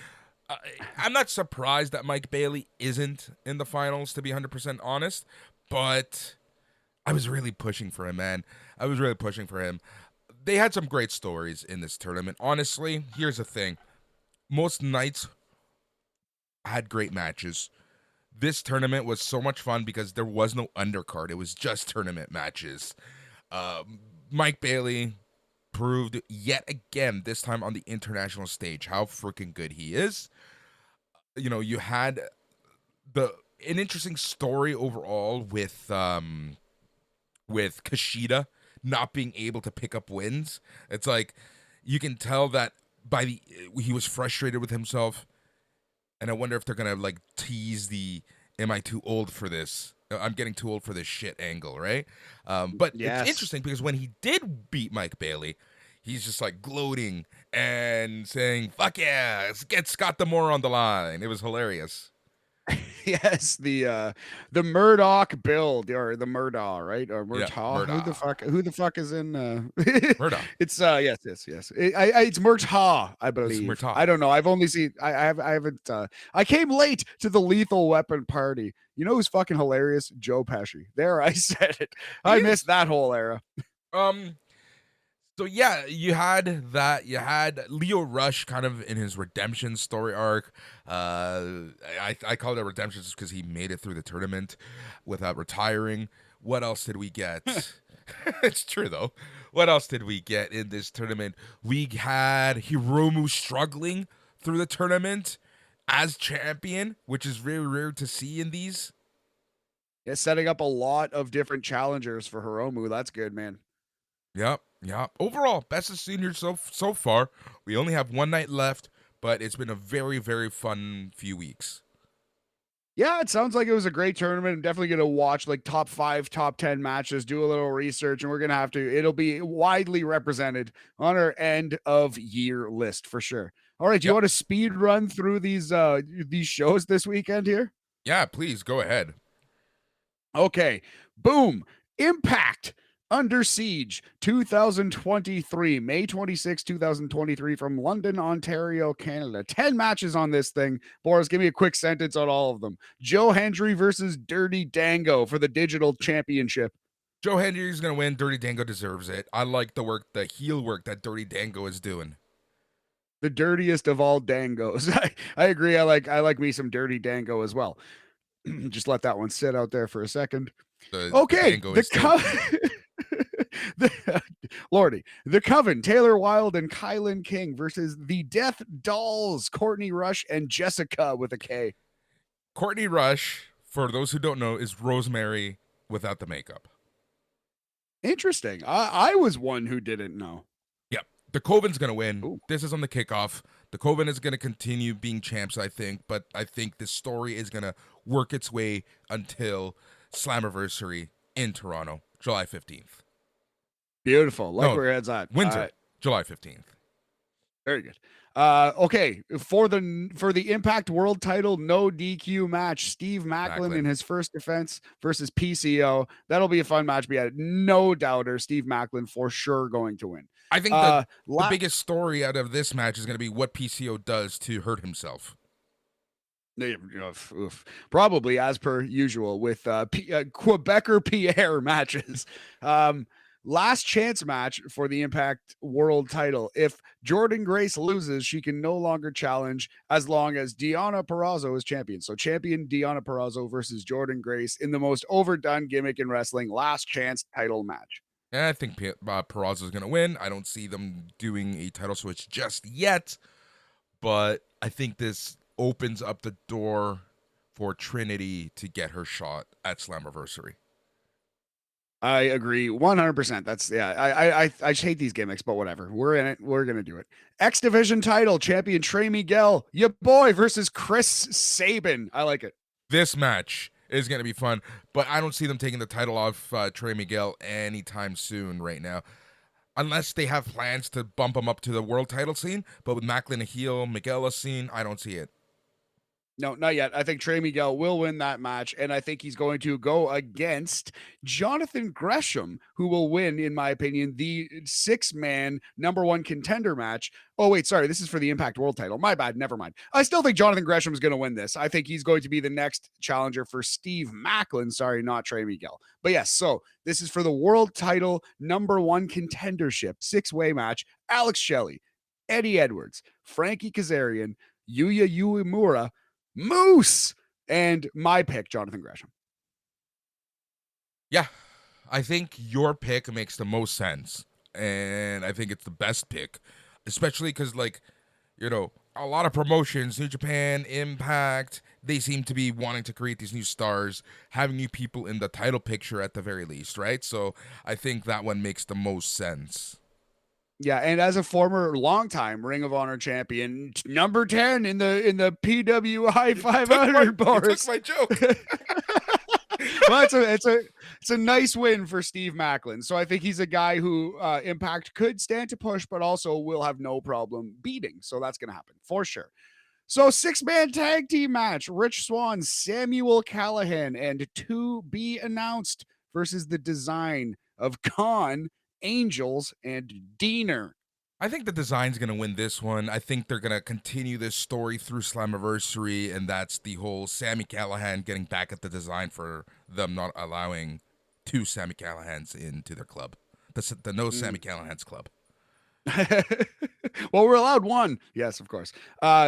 I'm not surprised that Mike Bailey isn't in the finals, to be 100% honest. But I was really pushing for him, man. They had some great stories in this tournament. Honestly, here's the thing. Most nights had great matches. This tournament was so much fun because there was no undercard. It was just tournament matches. Mike Bailey proved yet again, this time on the international stage, how freaking good he is. You had an interesting story overall with Kushida not being able to pick up wins. It's like you can tell that he was frustrated with himself. And I wonder if they're going to like tease the am I too old for this? I'm getting too old for this shit angle, right? But yes. It's interesting because when he did beat Mike Bailey, he's just like gloating and saying, "Fuck yeah, let's get Scott D'Amore on the line." It was hilarious. Yes, the Murdoch build, or the Murdaugh, right? Or Yeah, Murtaugh. Murda, Who the fuck is in Murda, it's yes. It's Murtaugh, I it's believe. Murtaugh. I don't know. I've only seen I haven't I came late to the Lethal Weapon party. You know who's fucking hilarious? Joe Pesci. There, I said it. He I missed is. that whole era. Um, So yeah, you had that. You had Leo Rush kind of in his redemption story arc. I call it a redemption just because he made it through the tournament without retiring. What else did we get? It's true though. What else did we get in this tournament? We had Hiromu struggling through the tournament as champion, which is very rare to see in these. Yeah, setting up a lot of different challengers for Hiromu. That's good, man. Yep, yep. Overall, best of seniors so far. We only have one night left, but it's been a very, very fun few weeks. Yeah, it sounds like it was a great tournament. I'm definitely going to watch like top 5, top 10 matches, do a little research, and we're going to have to, it'll be widely represented on our end of year list for sure. All right. Do you Yep. want to speed run through these shows this weekend here? Yeah, please go ahead. Okay. Boom. Impact Under Siege 2023, May 26, 2023, from London, Ontario, Canada. 10 matches on this thing. Boris, give me a quick sentence on all of them. Joe Hendry versus Dirty Dango for the digital championship. Joe Hendry's gonna win. Dirty Dango deserves it. I like the heel work that Dirty Dango is doing. The dirtiest of all dangos. I agree. I like me some Dirty Dango as well. Just let that one sit out there for a second. Okay. Dango is Lordy, the Coven, Taylor Wilde and Kylan King versus the Death Dolls, Courtney Rush and Jessica with a K. Courtney Rush, for those who don't know, is Rosemary without the makeup. Interesting. I was one who didn't know. Yep. The Coven's gonna win. Ooh. This is on the kickoff. The Coven is gonna continue being champs, I think, but I think this story is gonna work its way until Slammiversary in Toronto, July 15th. Beautiful. Like No, where head's at. Windsor, July 15th. Very good. Okay, for the Impact World Title no DQ match, Steve Macklin in his first defense versus PCO. That'll be a fun match. Be no doubter. Steve Macklin for sure going to win. I think the biggest story out of this match is going to be what PCO does to hurt himself. Probably as per usual with Quebecer Pierre matches. Last chance match for the Impact World Title. If Jordan Grace loses, she can no longer challenge as long as Deonna Purrazzo is champion. So champion Deonna Purrazzo versus Jordan Grace in the most overdone gimmick in wrestling. Last chance title match. And I think Purrazzo is going to win. I don't see them doing a title switch just yet, but I think this opens up the door for Trinity to get her shot at Slammiversary. I agree 100%. That's I just hate these gimmicks, but whatever. We're in it. We're gonna do it. X Division title champion Trey Miguel, your boy versus Chris Sabin. I like it. This match is gonna be fun, but I don't see them taking the title off Trey Miguel anytime soon right now, unless they have plans to bump him up to the world title scene. But with Macklin a heel, Miguel a scene, I don't see it. No, not yet. I think Trey Miguel will win that match, and I think he's going to go against Jonathan Gresham, who will win, in my opinion, the 6-man #1 contender match. Oh, wait, sorry. This is for the Impact World title. My bad. Never mind. I still think Jonathan Gresham is going to win this. I think he's going to be the next challenger for Steve Macklin. Sorry, not Trey Miguel. But yes, so this is for the world title #1 contendership, 6-way match. Alex Shelley, Eddie Edwards, Frankie Kazarian, Yuya Uemura, Moose, and my pick, Jonathan Gresham. Yeah, I think your pick makes the most sense, and I think it's the best pick, especially because, like, you know, a lot of promotions, New Japan, Impact, they seem to be wanting to create these new stars, having new people in the title picture at the very least, right? So I think that one makes the most sense. Yeah, and as a former longtime Ring of Honor champion, number 10 in the PWI 500, Boris. You took my joke. Well, it's a nice win for Steve Macklin. So I think he's a guy who Impact could stand to push, but also will have no problem beating. So that's going to happen for sure. So 6-man tag team match: Rich Swann, Samuel Callahan, and to be announced versus the Design of Khan, Angels, and Diener. I think the Design's going to win this one. I think they're going to continue this story through Slammiversary, and that's the whole Sammy Callahan getting back at the Design for them not allowing 2 Sammy Callahans into their club. The No Sammy Callahans club. Well, we're allowed 1. Yes, of course.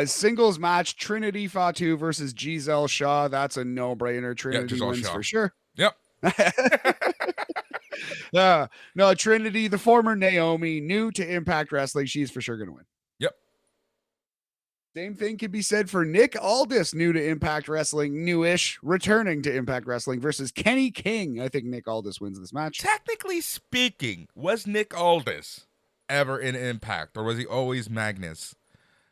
Singles match: Trinity Fatu versus Giselle Shaw. That's a no-brainer. Trinity wins Shaw. for sure. Yep. No, Trinity, the former Naomi, new to Impact Wrestling. She's for sure going to win. Yep. Same thing can be said for Nick Aldis, new to Impact Wrestling, newish, returning to Impact Wrestling versus Kenny King. I think Nick Aldis wins this match. Technically speaking, was Nick Aldis ever in Impact, or was he always Magnus?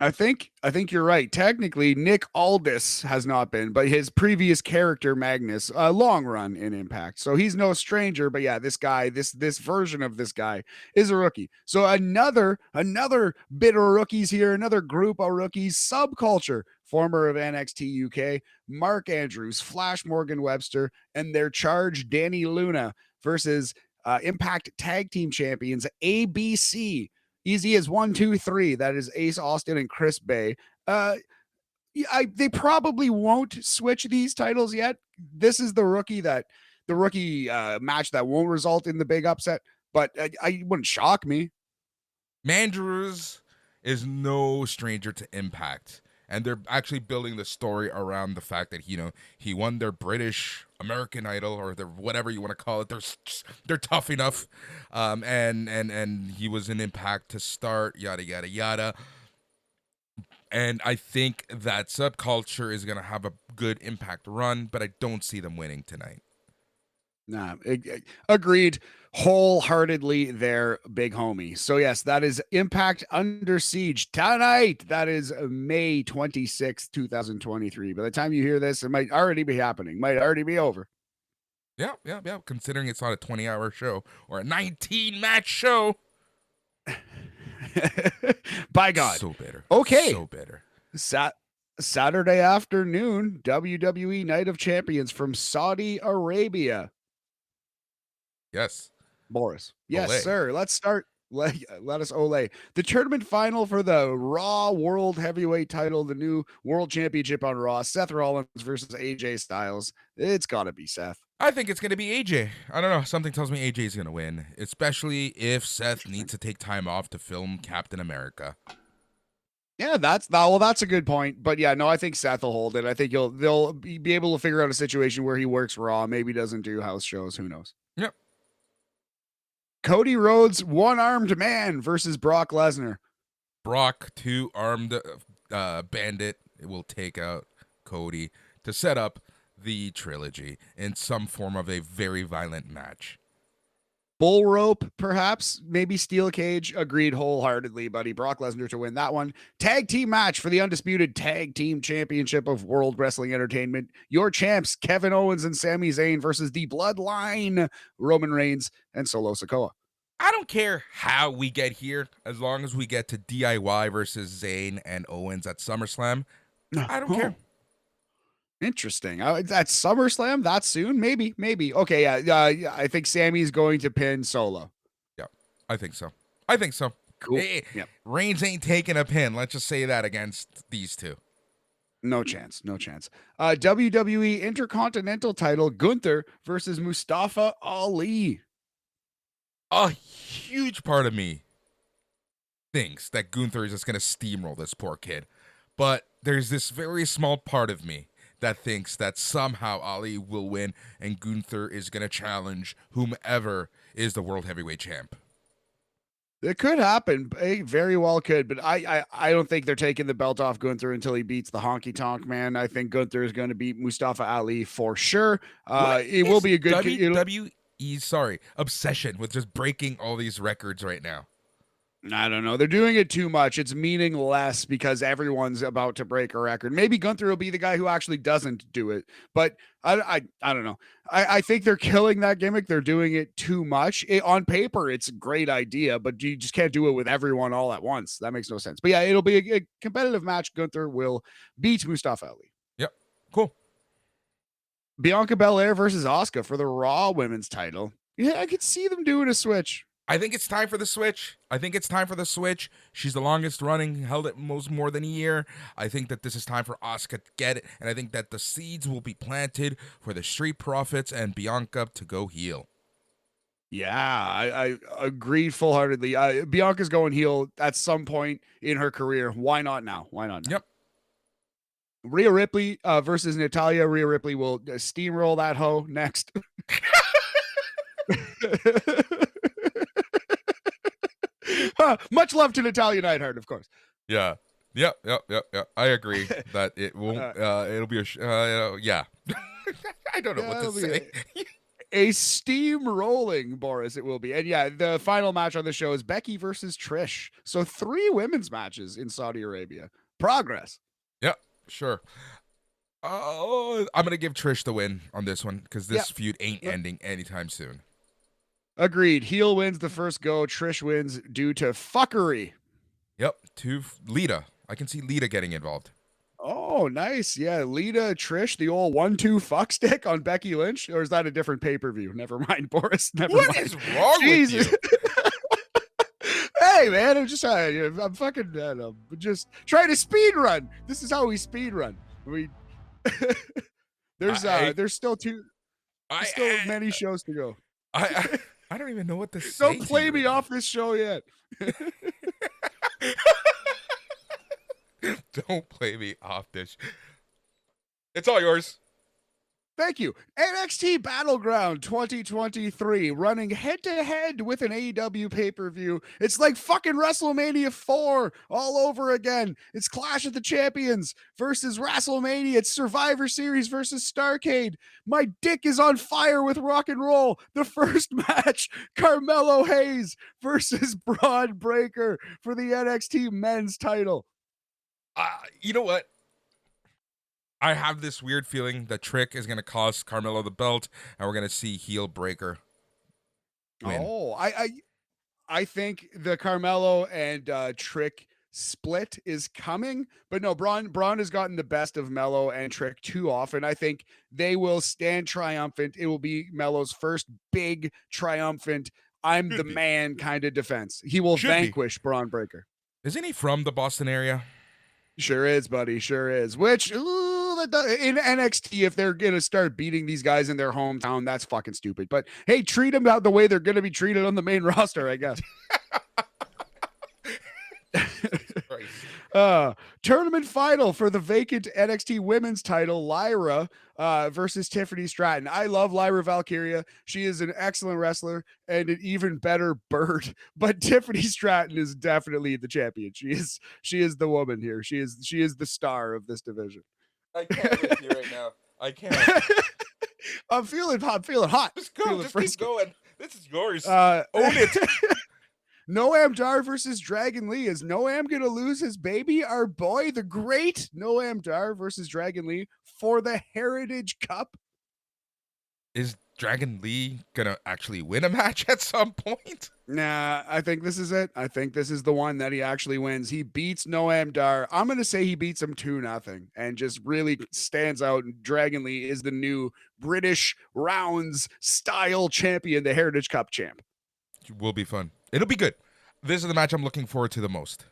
I think you're right. Technically, Nick Aldis has not been, but his previous character Magnus, a long run in Impact, so he's no stranger. But yeah, this guy, this version of this guy is a rookie. So another bit of rookies here, another group of rookies. Subculture, former of NXT UK, Mark Andrews, Flash Morgan Webster, and their charge Danny Luna versus Impact Tag Team Champions ABC. Easy as 1, 2, 3. That is Ace Austin and Chris Bay. They probably won't switch these titles yet. This is the rookie match that won't result in the big upset, but I wouldn't shock me. Mandrews is no stranger to Impact, and they're actually building the story around the fact that he won their British American Idol, or their whatever you want to call it. They're tough enough, and he was in Impact to start, yada yada yada. And I think that Subculture is gonna have a good Impact run, but I don't see them winning tonight. Nah, agreed wholeheartedly there, big homie. So yes, that is Impact Under Siege tonight. That is May 26th, 2023. By the time you hear this, it might already be happening, might already be over. Yeah. Considering it's not a 20-hour show or a 19-match show. By God. So bitter. Okay. So bitter. Saturday afternoon, WWE Night of Champions from Saudi Arabia. Yes. Boris. Yes, Olay. sir. Let's start. Let us Olay. The tournament final for the Raw World Heavyweight title, the new World Championship on Raw. Seth Rollins versus AJ Styles. It's got to be Seth. I think it's going to be AJ. I don't know. Something tells me AJ is going to win, especially if Seth needs to take time off to film Captain America. Yeah, that's a good point. But yeah, no, I think Seth will hold it. I think they'll be able to figure out a situation where he works Raw, maybe doesn't do house shows. Who knows? Yep. Cody Rhodes, one-armed man versus Brock Lesnar. Brock, 2-armed bandit, will take out Cody to set up the trilogy in some form of a very violent match. Bull rope, perhaps, maybe steel cage. Agreed wholeheartedly, buddy. Brock Lesnar to win that one. Tag team match for the undisputed tag team championship of World Wrestling Entertainment. Your champs, Kevin Owens and Sami Zayn versus the Bloodline, Roman Reigns and Solo Sikoa. I don't care how we get here, as long as we get to DIY versus Zayn and Owens at SummerSlam. I don't care. Interesting. That's SummerSlam that soon? Maybe. Okay, yeah. I think Sammy's going to pin Solo. Yeah, I think so. Cool. Yep. Reigns ain't taking a pin. Let's just say that against these two. No chance. WWE Intercontinental title, Gunther versus Mustafa Ali. A huge part of me thinks that Gunther is just going to steamroll this poor kid. But there's this very small part of me that thinks that somehow Ali will win and Gunther is going to challenge whomever is the World Heavyweight Champ. It could happen. It very well could, but I don't think they're taking the belt off Gunther until he beats the Honky Tonk Man. I think Gunther is going to beat Mustafa Ali for sure. It will be a good WWE's obsession with just breaking all these records right now. I don't know. They're doing it too much. It's meaningless because everyone's about to break a record. Maybe Gunther will be the guy who actually doesn't do it. But I don't know. I think they're killing that gimmick. They're doing it too much. On paper, it's a great idea, but you just can't do it with everyone all at once. That makes no sense. But yeah, it'll be a competitive match. Gunther will beat Mustafa Ali. Yep. Cool. Bianca Belair versus Asuka for the Raw Women's title. Yeah, I could see them doing a switch. I think it's time for the switch. She's the longest running, held it more than a year. I think that this is time for Asuka to get it, and I think that the seeds will be planted for the Street Profits and Bianca to go heel. Yeah, I agree full-heartedly. Bianca's going heel at some point in her career. Why not now? Yep. Rhea Ripley versus Natalya. Rhea Ripley will steamroll that hoe next. Much love to Natalya Neidhart, of course. Yeah. Yep. I agree that it won't. It'll be yeah. I don't know what to say. A steam-rolling Boris it will be. And yeah, the final match on the show is Becky versus Trish. So 3 women's matches in Saudi Arabia. Progress. Yeah, sure. I'm going to give Trish the win on this one because this feud ain't ending anytime soon. Agreed. Heel wins the first go. Trish wins due to fuckery. Yep, to Lita. I can see Lita getting involved. Oh, nice. Yeah, Lita, Trish, the old 1-2 fuck stick on Becky Lynch. Or is that a different pay-per-view? Never mind, Boris. Never mind. What is wrong with you? Hey, man, I'm just just trying to speed run. This is how we speed run. There's still many shows to go. I don't even know what to say. Don't play me off this show yet. Don't play me off this. It's all yours. Thank you. NXT Battleground 2023 running head-to-head with an AEW pay-per-view. It's like fucking WrestleMania 4 all over again. It's Clash of the Champions versus WrestleMania. It's Survivor Series versus Starrcade. My dick is on fire with rock and roll. The first match, Carmelo Hayes versus Braun Breaker for the NXT men's title. You know what? I have this weird feeling that Trick is going to cost Carmelo the belt, and we're going to see heel Breaker win. Oh, I think the Carmelo and Trick split is coming, but no, Braun has gotten the best of Melo and Trick too often. I think they will stand triumphant. It will be Melo's first big triumphant, I'm the man kind of defense. He will vanquish Braun Breaker. Isn't he from the Boston area? Sure is, buddy. Sure is. Which, in NXT, if they're going to start beating these guys in their hometown, that's fucking stupid. But hey, treat them out the way they're going to be treated on the main roster, I guess. Tournament final for the vacant NXT women's title, Lyra versus Tiffany Stratton. I love Lyra Valkyria. She is an excellent wrestler and an even better bird, but Tiffany Stratton is definitely the champion. She is the woman here. She is the star of this division. I can't with you right now. I can't. I'm feeling hot. Just go. Just keep going. This is yours. Own it. Noam Dar versus Dragon Lee. Is Noam going to lose his baby? Our boy, the great Noam Dar versus Dragon Lee for the Heritage Cup. Is Dragon Lee going to actually win a match at some point? Nah, I think this is it. I think this is the one that he actually wins. He beats Noam Dar. I'm going to say he beats him 2-0 and just really stands out. Dragon Lee is the new British rounds style champion, the Heritage Cup champ. Will be fun. It'll be good. This is the match I'm looking forward to the most.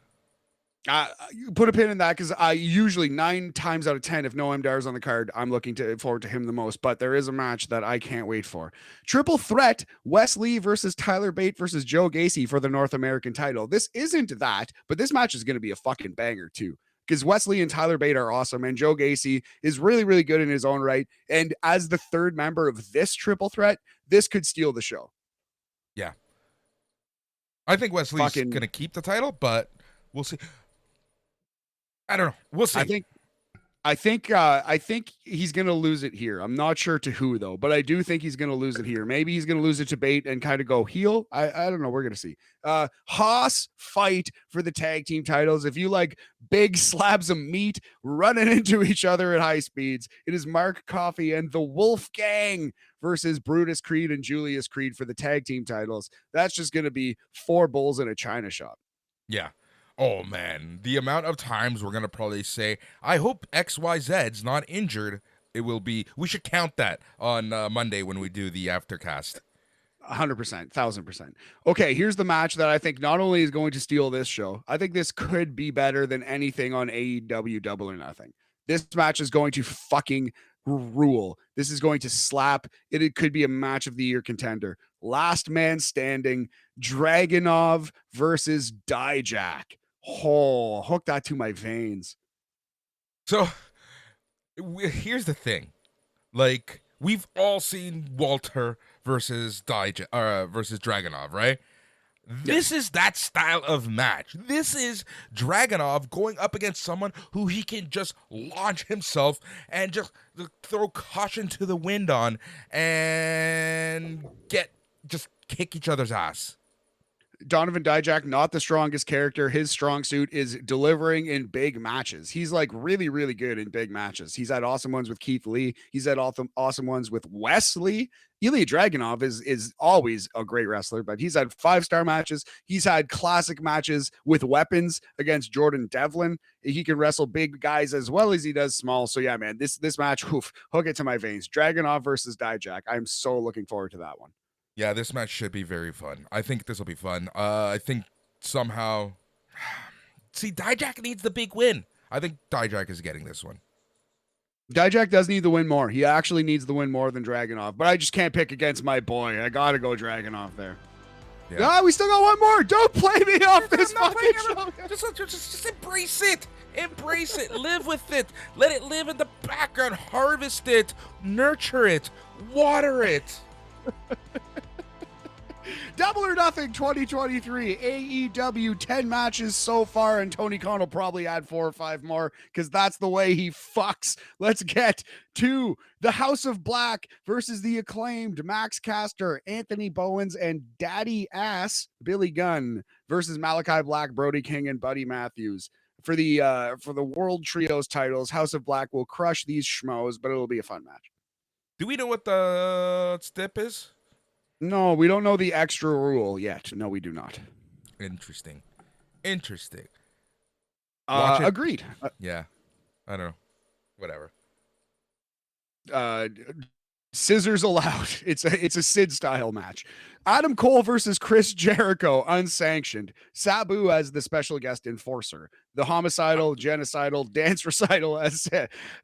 Put a pin in that because I usually 9 times out of 10, if Noam Dar is on the card, I'm looking forward to him the most. But there is a match that I can't wait for. Triple threat: Wes Lee versus Tyler Bate versus Joe Gacy for the North American title. This isn't that, but this match is going to be a fucking banger too. Because Wesley and Tyler Bate are awesome, and Joe Gacy is really, really good in his own right. And as the third member of this triple threat, this could steal the show. Yeah. I think Wesley's going to keep the title, but we'll see. I don't know. We'll see. I think he's gonna lose it here. I'm not sure to who though, but I do think he's gonna lose it here. Maybe he's gonna lose it to Bate and kind of go heel. I don't know. We're gonna see. Haas fight for the tag team titles. If you like big slabs of meat running into each other at high speeds, it is Mark Coffey and the Wolf Gang versus Brutus Creed and Julius Creed for the tag team titles. That's just gonna be four bulls in a china shop. Yeah. Oh man, the amount of times we're gonna probably say, "I hope XYZ's not injured." It will be. We should count that on Monday when we do the aftercast. 100%, 1000%. Okay, here's the match that I think not only is going to steal this show, I think this could be better than anything on AEW Double or Nothing. This match is going to fucking rule. This is going to slap. It could be a match of the year contender. Last man standing, Dragunov versus Dijak. Oh, hook that to my veins. So here's the thing, like we've all seen Walter versus versus Dragunov, right? This is that style of match. This is Dragunov going up against someone who he can just launch himself and just throw caution to the wind on and just kick each other's ass. Donovan Dijak, not the strongest character. His strong suit is delivering in big matches. He's like really, really good in big matches. He's had awesome ones with Keith Lee. He's had awesome ones with Wesley. Ilya Dragunov is always a great wrestler, but he's had 5-star matches. He's had classic matches with weapons against Jordan Devlin. He can wrestle big guys as well as he does small. So yeah, man, this match, hook it to my veins. Dragunov versus Dijak. I'm so looking forward to that one. Yeah, this match should be very fun. I think this will be fun. I think somehow, see, Dijak needs the big win. I think Dijak is getting this one. Dijak does need the win more. He actually needs the win more than Dragunov, but I just can't pick against my boy. I gotta go Dragunov there. Yeah, we still got one more. Don't play me off this fucking show. Just embrace it. Embrace it. Live with it. Let it live in the background. Harvest it. Nurture it. Water it. Double or Nothing 2023 AEW 10 matches so far, and Tony Khan will probably add 4 or 5 more because that's the way he fucks. Let's get to the House of Black versus the Acclaimed Max Caster, Anthony Bowens, and Daddy Ass Billy Gunn versus Malachi Black, Brody King, and Buddy Matthews. For the World Trios titles, House of Black will crush these schmoes, but it'll be a fun match. Do we know what the stip is? No, we don't know the extra rule yet. No, we do not. Interesting. Agreed. Yeah. I don't know. Whatever. Scissors allowed. It's a Sid style match. Adam Cole versus Chris Jericho, unsanctioned. Sabu as the special guest enforcer. The homicidal, genocidal, dance recital as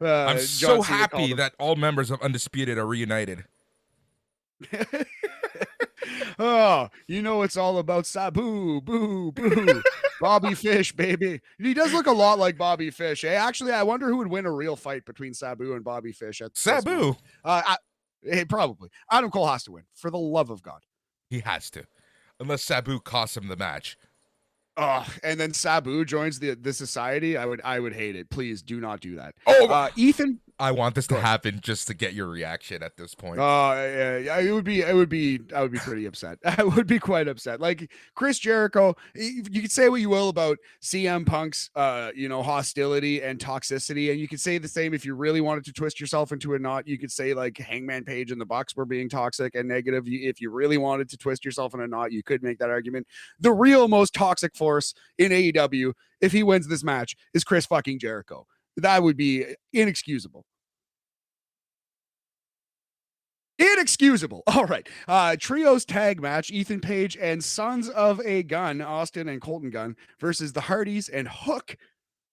I'm so happy that all members of Undisputed are reunited. Oh, you know it's all about Sabu, boo, boo. Bobby Fish, baby. He does look a lot like Bobby Fish. Hey, actually, I wonder who would win a real fight between Sabu and Bobby Fish. At Sabu? Probably. Adam Cole has to win, for the love of God. He has to. Unless Sabu costs him the match. And then Sabu joins the society. I would hate it. Please do not do that. Ethan, I want this to happen just to get your reaction at this point. Yeah, I would be pretty upset. I would be quite upset. Like Chris Jericho, you could say what you will about CM Punk's hostility and toxicity, and you could say the same if you really wanted to twist yourself into a knot. You could say like Hangman Page and the Bucks were being toxic and negative. If you really wanted to twist yourself in a knot, you could make that argument. The real most toxic force in AEW, if he wins this match, is Chris fucking Jericho. That would be inexcusable. Inexcusable. All right. Trios tag match, Ethan Page and Sons of a Gun, Austin and Colton Gunn versus the Hardys and Hook,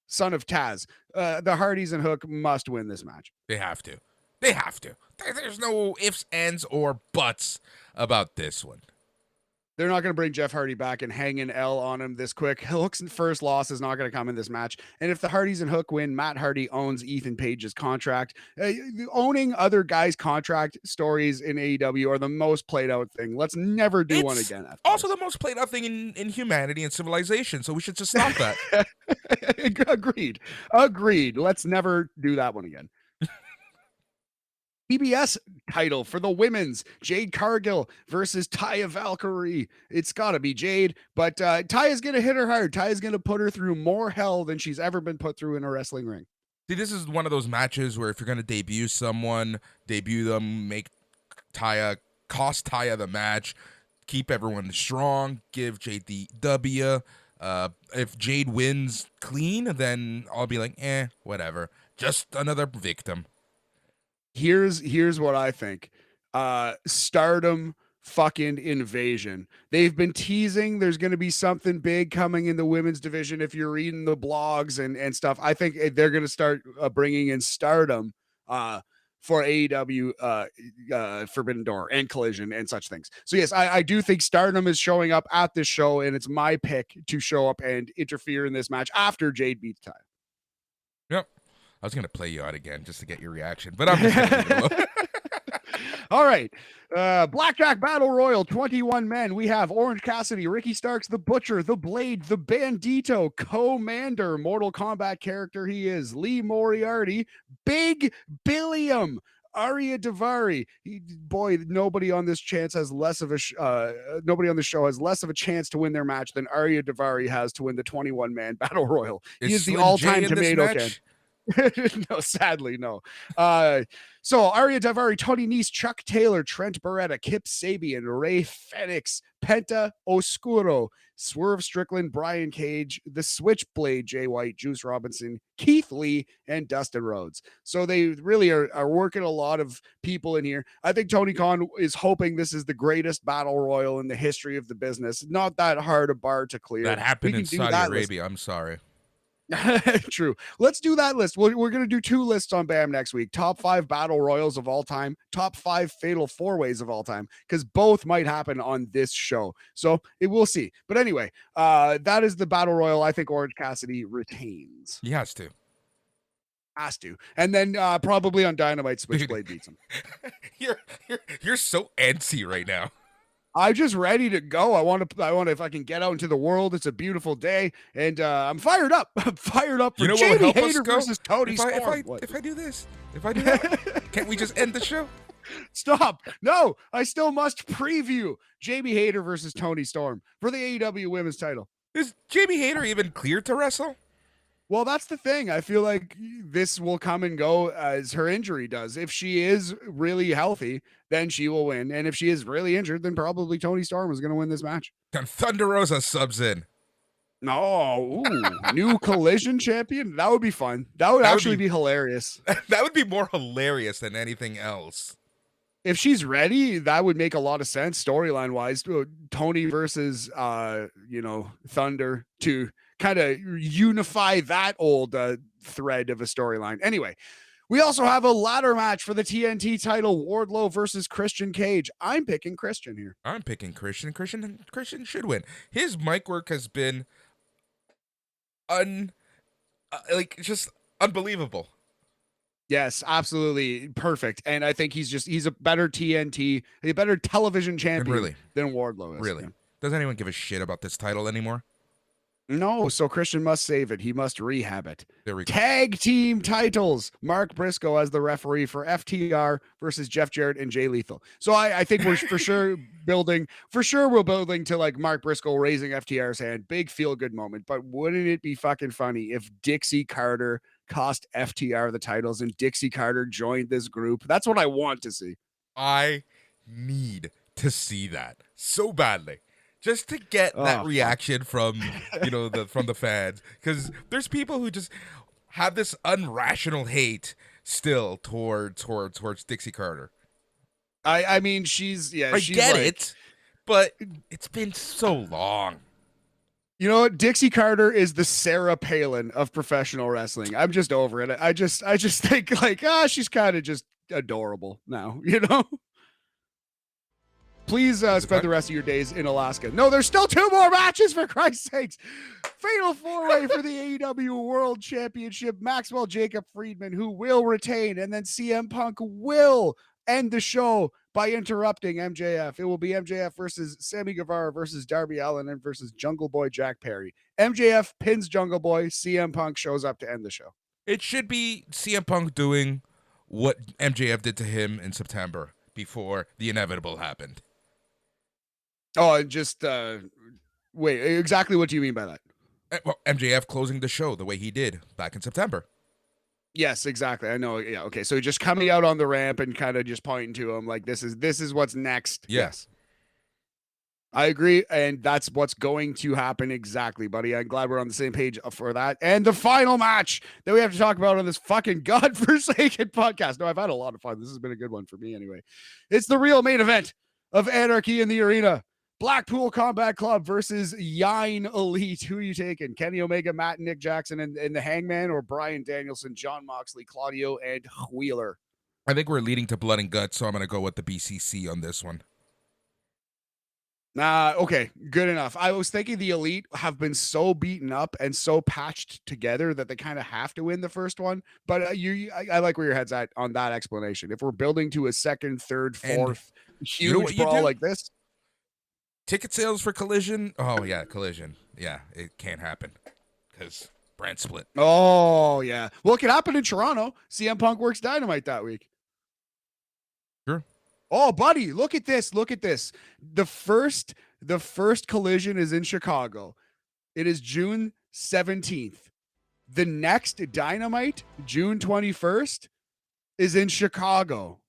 son of Taz. The Hardys and Hook must win this match. They have to. There's no ifs, ands, or buts about this one. They're not going to bring Jeff Hardy back and hang an L on him this quick. Hook's first loss is not going to come in this match. And if the Hardys and Hook win, Matt Hardy owns Ethan Page's contract. Owning other guys' contract stories in AEW are the most played out thing. Let's never do one again. Also the most played out thing in humanity and civilization. So we should just stop that. Agreed. Let's never do that one again. PBS title for the women's, Jade Cargill versus Taya Valkyrie. It's got to be Jade, but Taya's going to hit her hard. Taya's going to put her through more hell than she's ever been put through in a wrestling ring. See, this is one of those matches where if you're going to debut someone, debut them, make Taya, cost Taya the match, keep everyone strong, give Jade the W. If Jade wins clean, then I'll be like, whatever. Just another victim. Here's what I think. Stardom fucking invasion. They've been teasing there's going to be something big coming in the women's division. If you're reading the blogs and stuff, I think they're going to start bringing in Stardom for AEW Forbidden Door and Collision and such things. So yes, I do think Stardom is showing up at this show, and it's my pick to show up and interfere in this match after Jade beats Ty. Yep. I was going to play you out again just to get your reaction, but I'm just going to leave it alone. All right. Blackjack Battle Royal, 21 men. We have Orange Cassidy, Ricky Starks, the Butcher, the Blade, the Bandito, Commander, Mortal Kombat character he is, Lee Moriarty, Big Billiam, Arya Davari. Nobody on this chance has less of nobody on the show has less of a chance to win their match than Arya Davari has to win the 21-man Battle Royal. He is the all-time tomato can. No, sadly, no. So Arya Davari, Tony Nese, Chuck Taylor, Trent Beretta, Kip Sabian, Ray Fenix, Penta Oscuro, Swerve Strickland, Brian Cage, the Switchblade, Jay White, Juice Robinson, Keith Lee, and Dustin Rhodes. So they really are working a lot of people in here. I think Tony Khan is hoping this is the greatest battle royal in the history of the business. Not that hard a bar to clear. That happened in Saudi Arabia. I'm sorry. True. Let's do that list. We're going to do 2 lists on BAM next week. Top 5 battle royals of all time, top 5 fatal 4-ways of all time, because both might happen on this show. So we'll see. But anyway, that is the battle royal I think Orange Cassidy retains. He has to. And then probably on Dynamite, Switchblade beats him. You're so antsy right now. I'm just ready to go. I want to if I can get out into the world. It's a beautiful day, and I'm fired up. I'm fired up for Jamie Hayter versus Tony Storm. If I do that, can't we just end the show? Stop. No, I still must preview Jamie Hayter versus Tony Storm for the AEW Women's title. Is Jamie Hayter even cleared to wrestle? Well, that's the thing. I feel like this will come and go as her injury does. If she is really healthy, then she will win. And if she is really injured, then probably Tony Storm is going to win this match. And Thunder Rosa subs in. No, new Collision champion? That would be fun. That would actually be hilarious. That would be more hilarious than anything else. If she's ready, that would make a lot of sense storyline wise. Tony versus, Thunder to kind of unify that old thread of a storyline. Anyway, we also have a ladder match for the TNT title, Wardlow versus Christian Cage. I'm picking Christian here. I'm picking Christian. Christian should win. His mic work has been just unbelievable. Yes, absolutely perfect. And I think he's a better a better television champion than Wardlow is. Really? Yeah. Does anyone give a shit about this title anymore? No, so Christian must save it. He must rehab it. There we go. Tag team titles. Mark Briscoe as the referee for FTR versus Jeff Jarrett and Jay Lethal. So I think we're for sure building to like Mark Briscoe raising FTR's hand. Big feel good moment. But wouldn't it be fucking funny if Dixie Carter cost FTR the titles and Dixie Carter joined this group? That's what I want to see. I need to see that so badly. Just to get that reaction from, from the fans. Because there's people who just have this unrational hate still towards Dixie Carter. I mean, she's get it, but it's been so long. You know what? Dixie Carter is the Sarah Palin of professional wrestling. I'm just over it. I just think she's kind of just adorable now, Please spend the rest of your days in Alaska. No, there's still 2 more matches, for Christ's sakes. Fatal 4-way for the AEW World Championship. Maxwell Jacob Friedman, who will retain, and then CM Punk will end the show by interrupting MJF. It will be MJF versus Sammy Guevara versus Darby Allin and versus Jungle Boy Jack Perry. MJF pins Jungle Boy. CM Punk shows up to end the show. It should be CM Punk doing what MJF did to him in September before the inevitable happened. Oh, just wait, exactly what do you mean by that? Well, MJF closing the show the way he did back in September. Yes, exactly. I know. Yeah. Okay. So just coming out on the ramp and kind of just pointing to him like this is what's next. Yes. I agree. And that's what's going to happen. Exactly, buddy. I'm glad we're on the same page for that. And the final match that we have to talk about on this fucking godforsaken podcast. No, I've had a lot of fun. This has been a good one for me anyway. It's the real main event of Anarchy in the Arena. Blackpool Combat Club versus Yine Elite. Who are you taking? Kenny Omega, Matt and Nick Jackson, and the Hangman, or Bryan Danielson, Jon Moxley, Claudio, and Wheeler? I think we're leading to blood and guts, so I'm going to go with the BCC on this one. Okay, good enough. I was thinking the Elite have been so beaten up and so patched together that they kind of have to win the first one. But I like where your head's at on that explanation. If we're building to a second, third, fourth huge brawl like this. Ticket sales for Collision. Oh, yeah, Collision. Yeah, it can't happen because brand split. Oh, yeah. Well, it could happen in Toronto. CM Punk works Dynamite that week. Sure. Oh, buddy, look at this. Look at this. The first Collision is in Chicago. It is June 17th. The next Dynamite, June 21st, is in Chicago.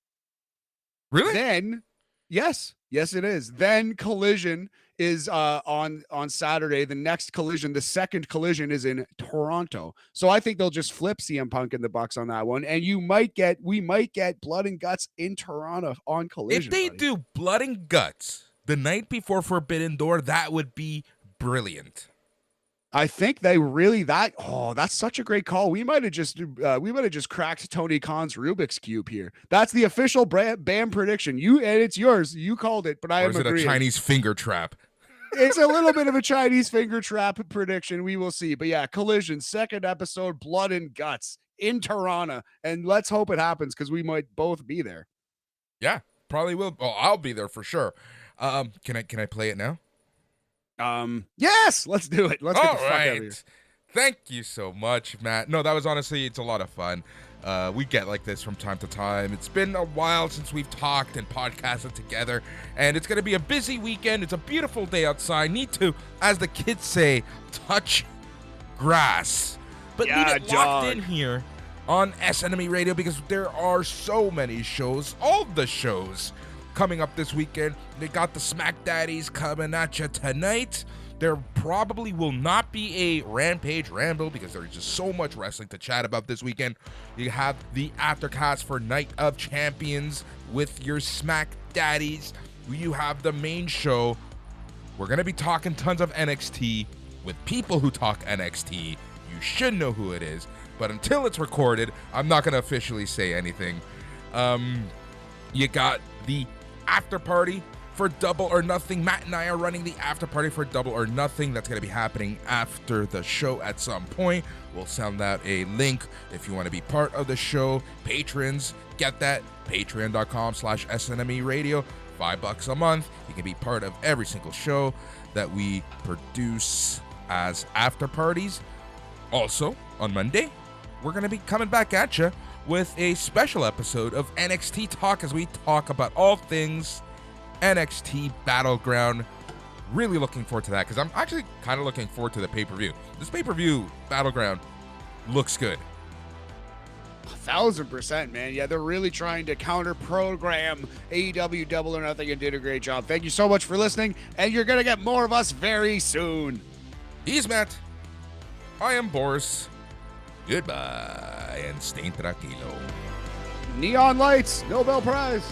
Really? Then, yes, it is. Then Collision is on Saturday. The next Collision, the second Collision, is in Toronto. So I think they'll just flip CM Punk and the Bucks on that one, and we might get Blood and Guts in Toronto on Collision. If they do Blood and Guts the night before Forbidden Door, that would be brilliant. I think they really that's such a great call. We might have just cracked Tony Khan's Rubik's Cube here. That's the official BAM prediction. And it's yours. You called it, but I am agreeing. Or is it a Chinese finger trap? It's a little bit of a Chinese finger trap prediction. We will see. But yeah, Collision, second episode, Blood and Guts in Toronto. And let's hope it happens because we might both be there. Yeah, probably will. Oh, I'll be there for sure. Can I play it now? Yes, let's do it. Let's get the fuck out of here. Thank you so much, Matt. No, that was honestly, it's a lot of fun. We get like this from time to time. It's been a while since we've talked and podcasted together, and it's going to be a busy weekend. It's a beautiful day outside. Need to, as the kids say, touch grass. But leave it locked in here on SNME Radio because there are so many shows, all the shows coming up this weekend. They got the Smack Daddies coming at you tonight. There probably will not be a Rampage Ramble because there's just so much wrestling to chat about this weekend. You have the Aftercast for Night of Champions with your Smack Daddies. You have the main show. We're going to be talking tons of NXT with people who talk NXT. You should know who it is. But until it's recorded, I'm not going to officially say anything. You got the after party for Double or Nothing. Matt and I are running the after party for Double or Nothing. That's going to be happening after the show at some point. We'll send out a link if you want to be part of the show. Patrons, get that. Patreon.com/SNME Radio. $5 a month. You can be part of every single show that we produce as after parties. Also, on Monday, we're going to be coming back at you with a special episode of NXT Talk as we talk about all things NXT Battleground. Really looking forward to that because I'm actually kind of looking forward to the pay-per-view. This pay-per-view Battleground looks good. 1,000%, man. Yeah, they're really trying to counter-program AEW Double or Nothing and did a great job. Thank you so much for listening, and you're going to get more of us very soon. He's Matt. I am Boris. Goodbye, and stay tranquilo. Neon lights, Nobel Prize.